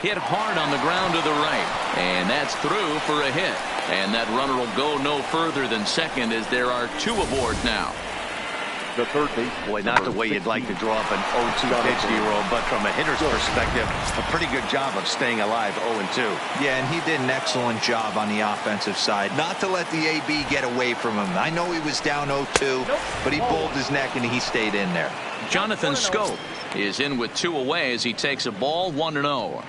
Hit hard on the ground to the right, and that's through for a hit. And that runner will go no further than second as there are 2 aboard now. The third base. Boy, not the way you'd like to draw up an 0-2 pitch, D-roll, but from a hitter's perspective, a pretty good job of staying alive 0-2. Yeah, and he did an excellent job on the offensive side. Not to let the AB get away from him. I know he was down 0-2, but he pulled his neck and he stayed in there. Jonathan Scope is in with 2 away as he takes a ball 1-0.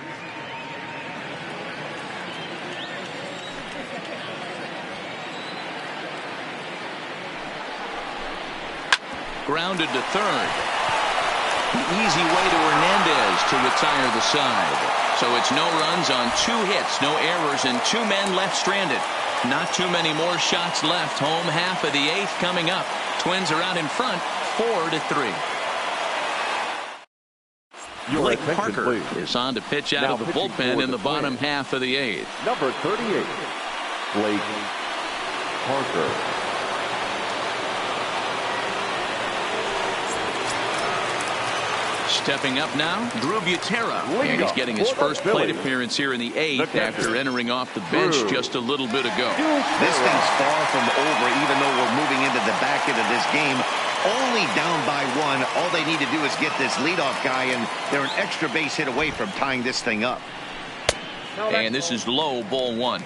Grounded to third. The easy way to Hernandez to retire the side. So it's no runs on 2 hits, no errors, and 2 men left stranded. Not too many more shots left. Home half of the 8th coming up. Twins are out in front 4-3. Blake Parker is on to pitch out of the bullpen in the bottom half of the 8th. Number 38, Blake Parker. Stepping up now, Drew Butera, and he's getting his first plate appearance here in the 8th after entering off the bench just a little bit ago. This thing's far from over, even though we're moving into the back end of this game. only down by 1. All they need to do is get this leadoff guy, and they're an extra base hit away from tying this thing up. And this is low, ball 1.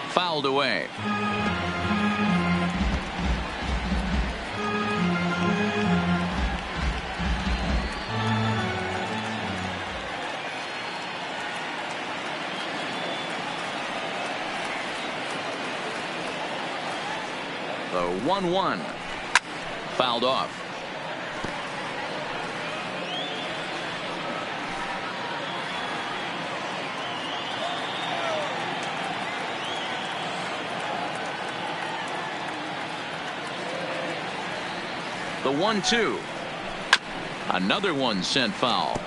Fouled away. The 1-1. Fouled off. The 1-2. Another one sent foul.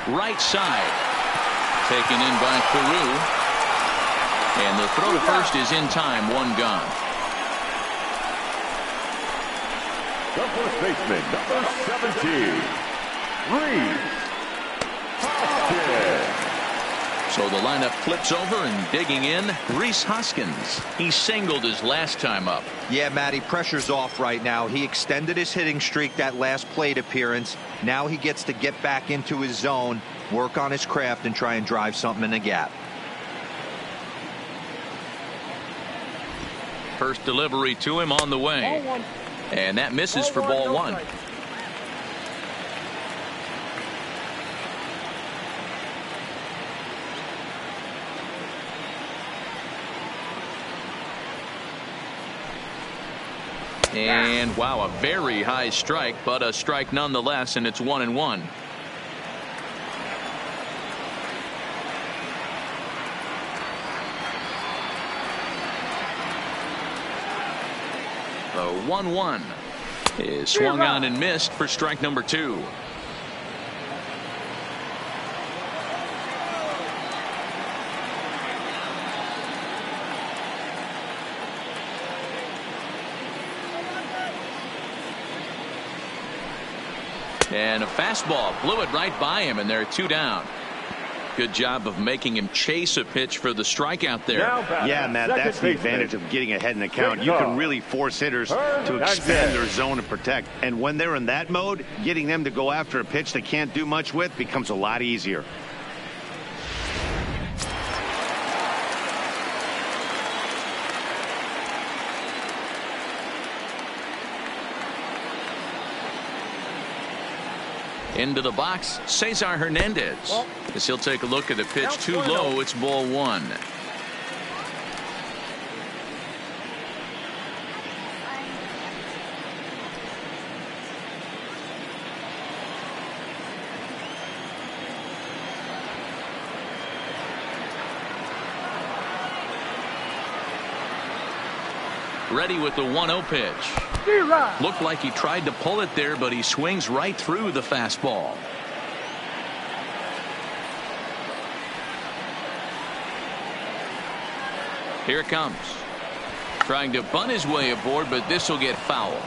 Right side. Taken in by Peru. And the throw to first is in time. 1 gone. The first baseman, number 17, Reese Hoskins. So the lineup flips over, and digging in, Rhys Hoskins. He singled his last time up. Yeah, Matty, pressure's off right now. He extended his hitting streak that last plate appearance. Now he gets to get back into his zone, work on his craft, and try and drive something in the gap. First delivery to him on the way. And that misses for ball 1. And wow, a very high strike, but a strike nonetheless, and it's 1-1. The 1-1 is swung on and missed for strike number 2. And a fastball blew it right by him, and they're 2 down. Good job of making him chase a pitch for the strikeout there. Yeah, Matt, that's the advantage of getting ahead in the count. You can really force hitters to expand their zone and protect. And when they're in that mode, getting them to go after a pitch they can't do much with becomes a lot easier. Into the box, Cesar Hernandez. As he'll take a look at the pitch too low. It's ball 1. Ready with the 1-0 pitch. Looked like he tried to pull it there, but he swings right through the fastball. Here it comes. Trying to bunt his way aboard, but this will get foul.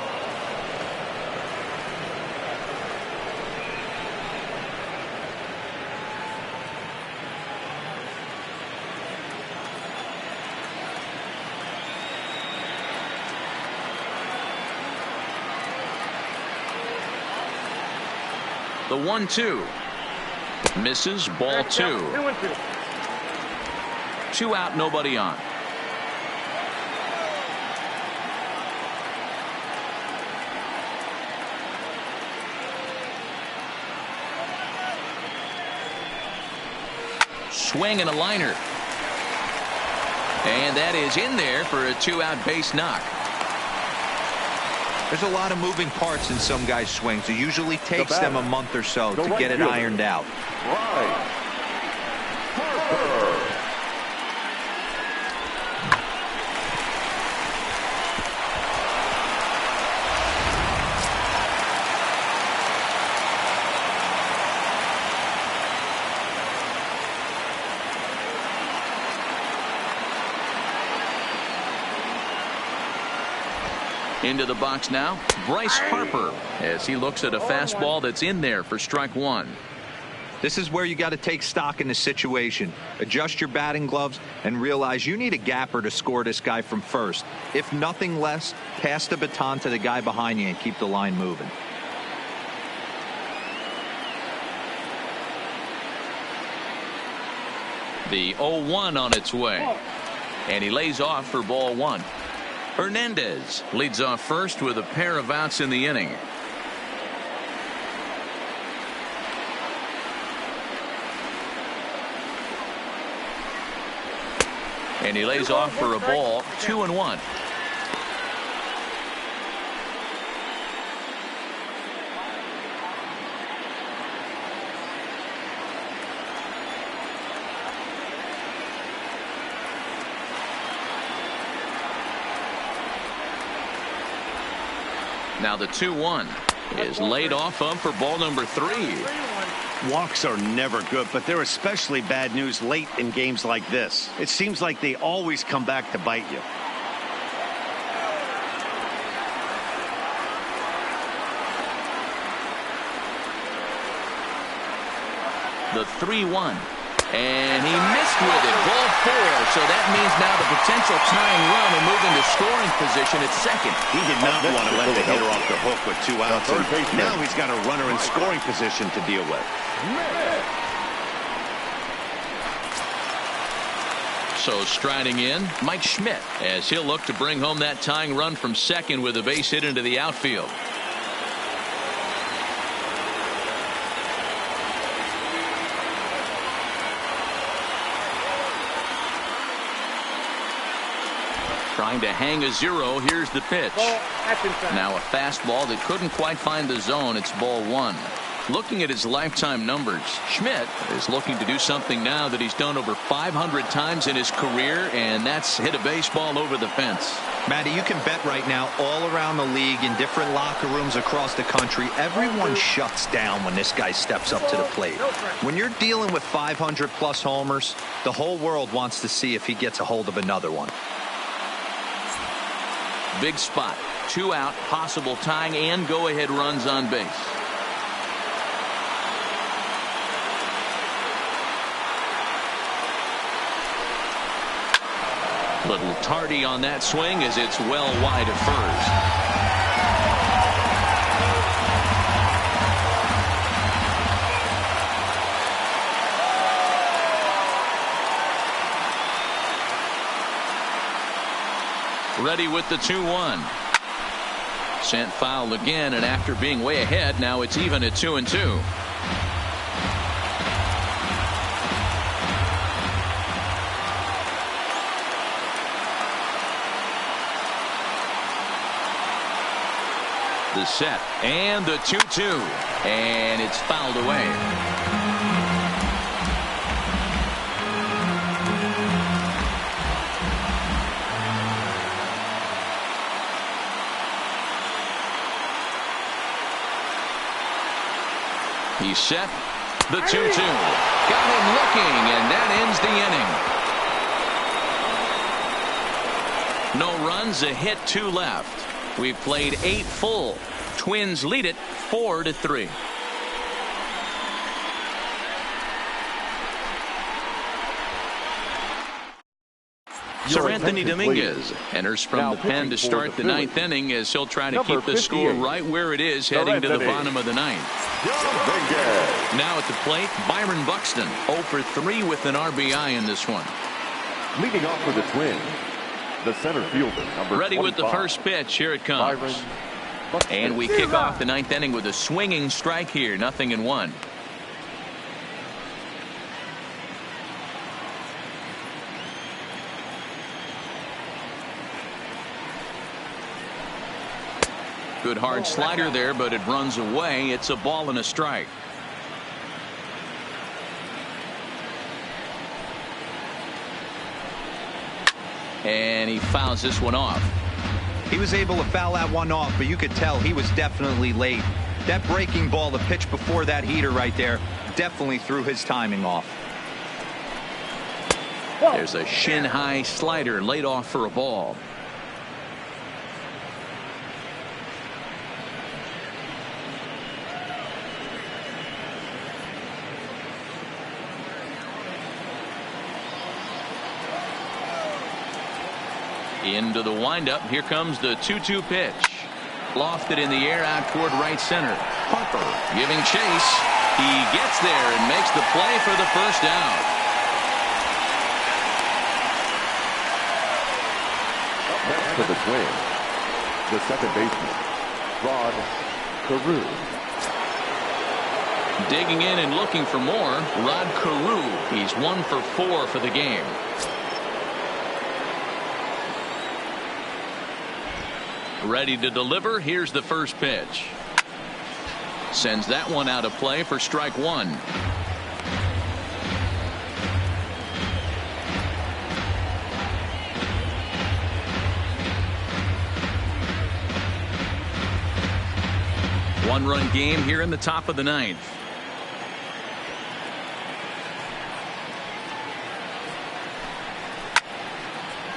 The 1-2 misses, ball 2. 2 out, nobody on. Swing and a liner. And that is in there for a 2-out base knock. There's a lot of moving parts in some guys' swings. It usually takes them a month or so to get it ironed out. Into the box now, Bryce Harper, as he looks at a fastball that's in there for strike one. This is where you got to take stock in the situation. Adjust your batting gloves and realize you need a gapper to score this guy from first. If nothing less, pass the baton to the guy behind you and keep the line moving. The 0-1 on its way. And he lays off for ball one. Hernandez leads off first with a pair of outs in the inning. And he lays off for a ball, 2-1. Now the 2-1 is laid off of for ball number 3. Walks are never good, but they're especially bad news late in games like this. It seems like they always come back to bite you. The 3-1. And he missed with it. Ball 4. So that means now the potential tying run will move into scoring position at second. He did not want to let the hitter off the hook with 2 outs. And now he's got a runner in scoring position to deal with. So striding in, Mike Schmidt, as he'll look to bring home that tying run from second with a base hit into the outfield. Trying to hang a 0. Here's the pitch. Now a fastball that couldn't quite find the zone. It's ball 1. Looking at his lifetime numbers, Schmidt is looking to do something now that he's done over 500 times in his career, and that's hit a baseball over the fence. Matty, you can bet right now all around the league in different locker rooms across the country, everyone shuts down when this guy steps up to the plate. When you're dealing with 500-plus homers, the whole world wants to see if he gets a hold of another one. Big spot. 2 out, possible tying and go-ahead runs on base. Little tardy on that swing as it's well wide of first. Ready with the 2-1. Sent foul again, and after being way ahead, now it's even at 2-2. The set and the 2-2, and it's fouled away. He's set. The 2-2. Got him looking, and that ends the inning. No runs, a hit, 2 left. We've played 8 full. Twins lead it 4-3. Sir Anthony Dominguez enters from the pen to start the 9th inning as he'll try to keep the score right where it is heading to the bottom of the 9th. Now at the plate, Byron Buxton 0 for 3 with an RBI in this one. Leading off for the Twins, the center fielder, number Ready 25. with the first pitch. Here it comes. And we kick off the 9th inning with a swinging strike here. 0-1. Good hard slider there, but it runs away. It's a ball and a strike. And he fouls this one off. He was able to foul that one off, but you could tell he was definitely late. That breaking ball, the pitch before that heater right there, definitely threw his timing off. There's a shin-high slider laid off for a ball. Into the windup. Here comes the 2-2 pitch. Lofted in the air out toward right center. Harper giving chase. He gets there and makes the play for the first down. Next for the Twins, the second baseman, Rod Carew. Digging in and looking for more, Rod Carew. He's 1 for 4 for the game. Ready to deliver. Here's the first pitch. Sends that one out of play for strike one. One-run game here in the top of the ninth.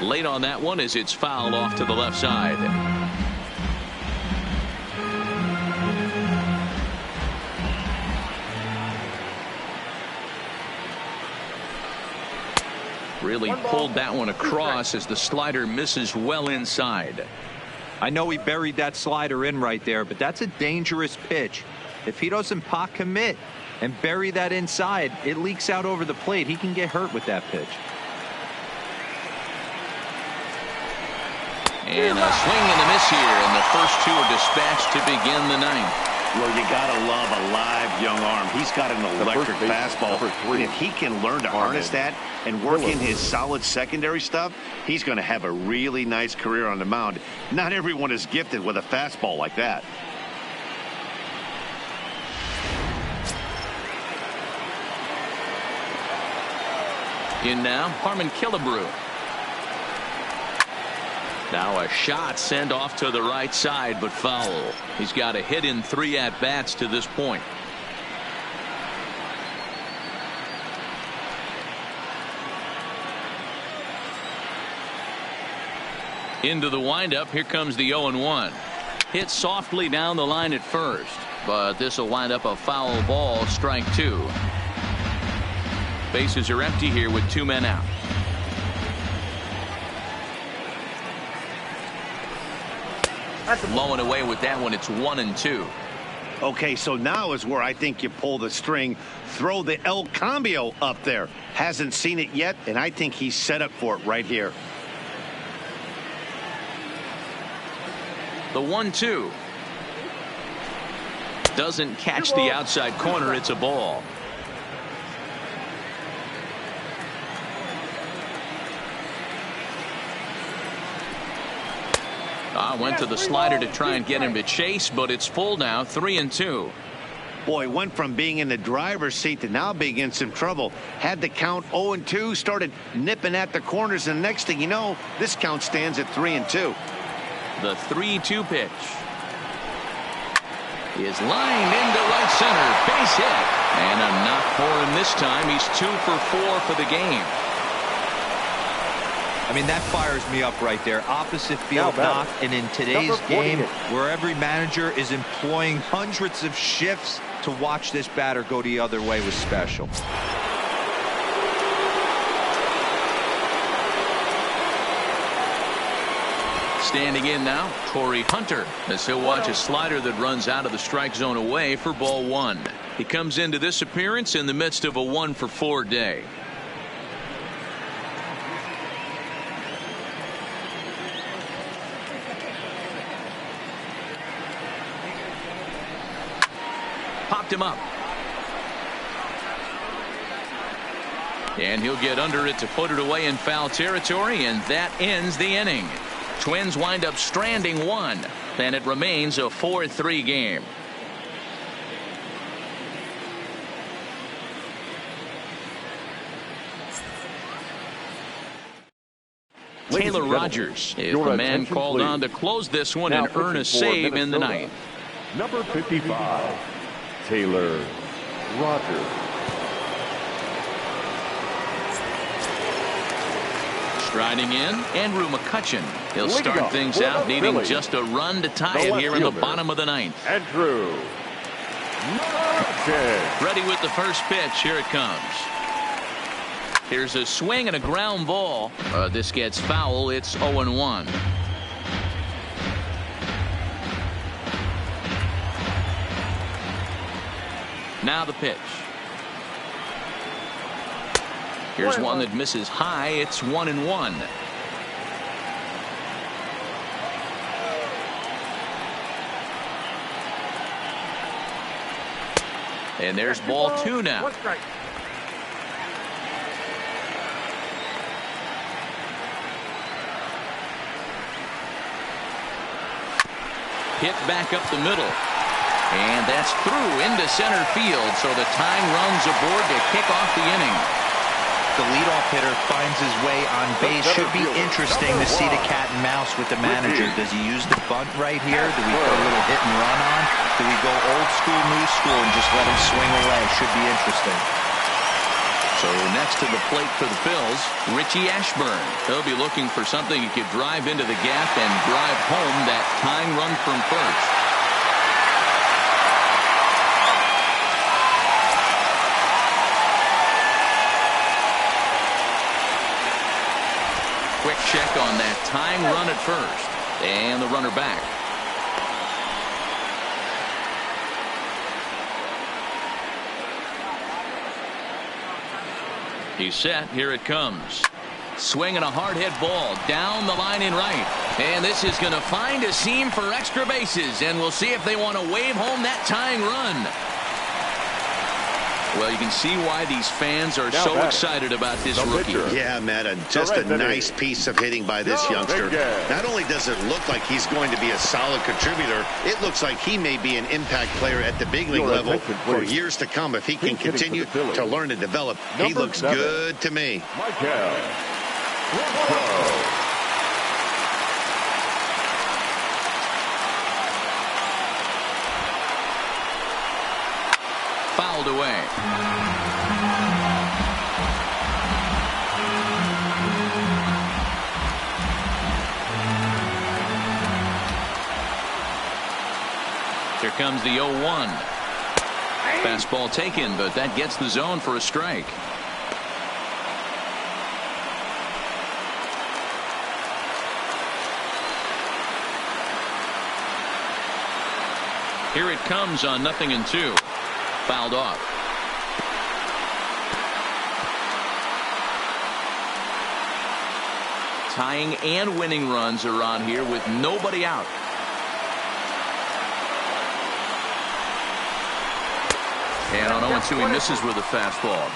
Late on that one as it's fouled off to the left side. Really pulled that one across as the slider misses well inside. I know he buried that slider in right there, but that's a dangerous pitch. If he doesn't pot commit and bury that inside, it leaks out over the plate. He can get hurt with that pitch. And a swing and a miss here, and the first two are dispatched to begin the ninth. Well, you got to love a live young arm. He's got an electric fastball. And if he can learn to harness that and work in his solid secondary stuff, he's going to have a really nice career on the mound. Not everyone is gifted with a fastball like that. In now, Harmon Killebrew. Now a shot sent off to the right side, but foul. He's got a hit in 3 at-bats to this point. Into the windup. Here comes the 0-1. Hit softly down the line at first, but this will wind up a foul ball. Strike two. Bases are empty here with 2 men out. Blowing away with that one. It's 1-2. Okay, so now is where I think you pull the string. Throw the El Cambio up there. Hasn't seen it yet, and I think he's set up for it right here. The 1-2. Doesn't catch the outside corner. It's a ball. Went to the slider to try and get him to chase, but it's full now. 3-2. Boy, went from being in the driver's seat to now being in some trouble. Had the count 0-2, started nipping at the corners, and the next thing you know, this count stands at 3-2. The 3-2 pitch is lined into right center. Base hit. And a knock for him this time. He's 2 for 4 for the game. I mean, that fires me up right there. Opposite field knock, and in today's game, where every manager is employing hundreds of shifts to watch this batter go the other way, was special. Standing in now, Torrey Hunter, as he'll watch a slider that runs out of the strike zone away for ball one. He comes into this appearance in the midst of a 1 for 4 day. Popped him up. And he'll get under it to put it away in foul territory, and that ends the inning. Twins wind up stranding 1, and it remains a 4-3 game. Taylor Rogers is the man called on to close this one and earn a save in the ninth. Number 55, Taylor Rogers. Striding in, Andrew McCutchen. He'll start things out, needing just a run to tie it here in the bottom of the ninth. Andrew McCutchen. Ready with the first pitch. Here it comes. Here's a swing and a ground ball. This gets foul. It's 0-1. Now the pitch. Here's one that misses high. It's 1-1. And there's ball 2 now. Hit back up the middle. And that's through into center field. So the tying run's aboard to kick off the inning. The leadoff hitter finds his way on base. Should be interesting to see the cat and mouse with the manager. Does he use the bunt right here? Do we put a little hit and run on? Do we go old school, new school, and just let him swing away? Should be interesting. So next to the plate for the Phillies, Richie Ashburn. He'll be looking for something he could drive into the gap and drive home that tying run from first. Quick check on that tying run at first. And the runner back. He's set. Here it comes. Swinging a hard hit ball down the line in right. And this is going to find a seam for extra bases. And we'll see if they want to wave home that tying run. Well, you can see why these fans are so excited about this rookie. Yeah, Matt, just a nice piece of hitting by this youngster. Not only does it look like he's going to be a solid contributor, it looks like he may be an impact player at the big league level for years to come if he can continue to learn and develop. He looks good to me. Fouled away. Here comes the 0-1. Fastball taken, but that gets the zone for a strike. Here it comes on 0-2. Fouled off. Tying and winning runs are on here with nobody out. And on 0-2 he misses with a fastball.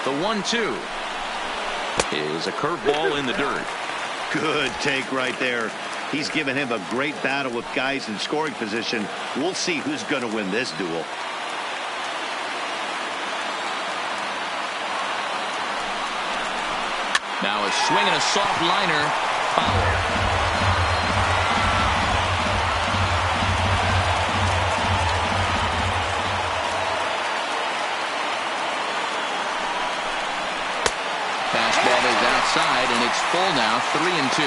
The 1-2 is a curveball in the dirt. Good take right there. He's given him a great battle with guys in scoring position. We'll see who's going to win this duel. Now a swing and a soft liner. Foul. Outside, and it's full now. 3-2.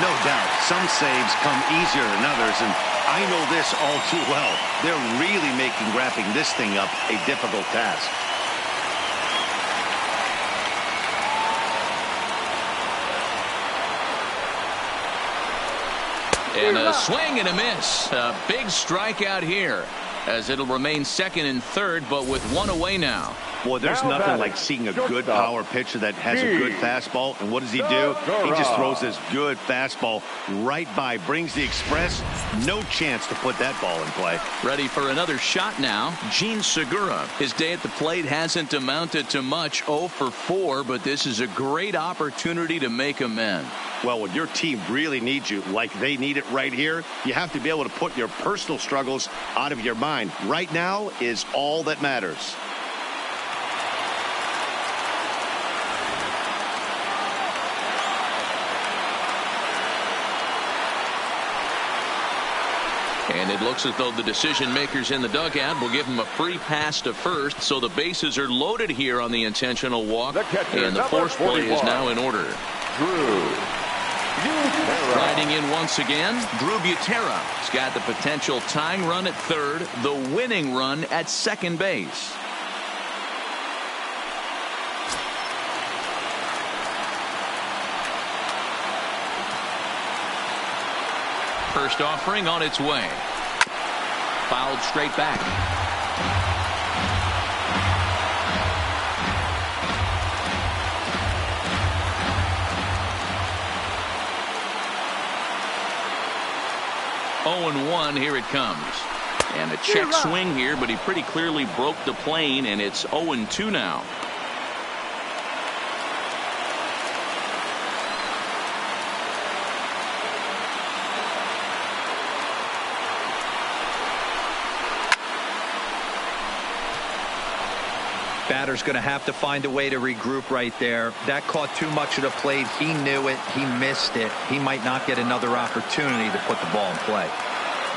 No doubt some saves come easier than others, and I know this all too well. They're really making wrapping this thing up a difficult task. And a swing and a miss. A big strikeout here, as it'll remain second and third, but with one away now. Boy, there's nothing like seeing a good power pitcher that has a good fastball. And what does he do? He just throws this good fastball right by, brings the express. No chance to put that ball in play. Ready for another shot now. Gene Segura. His day at the plate hasn't amounted to much. 0 for 4, but this is a great opportunity to make amends. Well, when your team really needs you, like they need it right here, you have to be able to put your personal struggles out of your mind. Right now is all that matters. And it looks as though the decision makers in the dugout will give him a free pass to first, so the bases are loaded here on the intentional walk, and the force play is now in order. Riding in once again, Drew Butera. He's got the potential tying run at third, the winning run at second base. First offering on its way. Fouled straight back. Oh, 1 here it comes. And a check swing here, but he pretty clearly broke the plane, and it's 0-2 now. Batter's going to have to find a way to regroup right there. That caught too much of the plate. He knew it. He missed it. He might not get another opportunity to put the ball in play.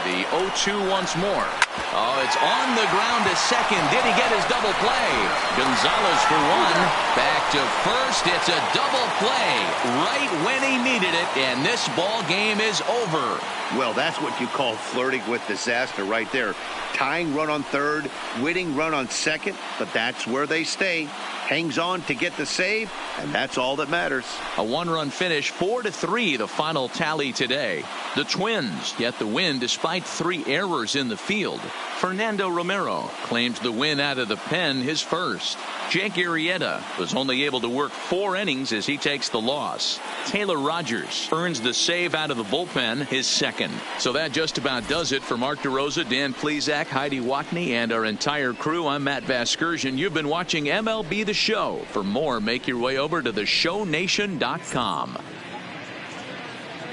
The 0-2 once more. Oh, it's on the ground to second. Did he get his double play? Gonzalez for one. Back to first. It's a double play right when he needed it, and this ball game is over. Well, that's what you call flirting with disaster right there. Tying run on third, winning run on second, but that's where they stay. Hangs on to get the save, and that's all that matters. A one-run finish, 4-3, the final tally today. The Twins get the win despite 3 errors in the field. Fernando Romero claims the win out of the pen, his first. Jake Arrieta was only able to work 4 innings as he takes the loss. Taylor Rogers earns the save out of the bullpen, his second. So that just about does it for Mark DeRosa, Dan Plesac, Heidi Watney, and our entire crew. I'm Matt Vasgersian. You've been watching MLB The Show. For more, make your way over to theshownation.com.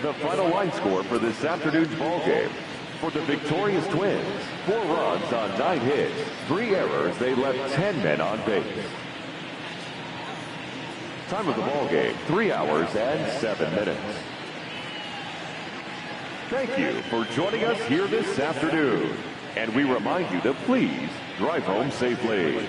The final line score for this afternoon's ball game. For the victorious Twins, 4 runs on 9 hits, 3 errors. They left 10 men on base. Time of the ball game, 3 hours and 7 minutes. Thank you for joining us here this afternoon. And we remind you to please drive home safely.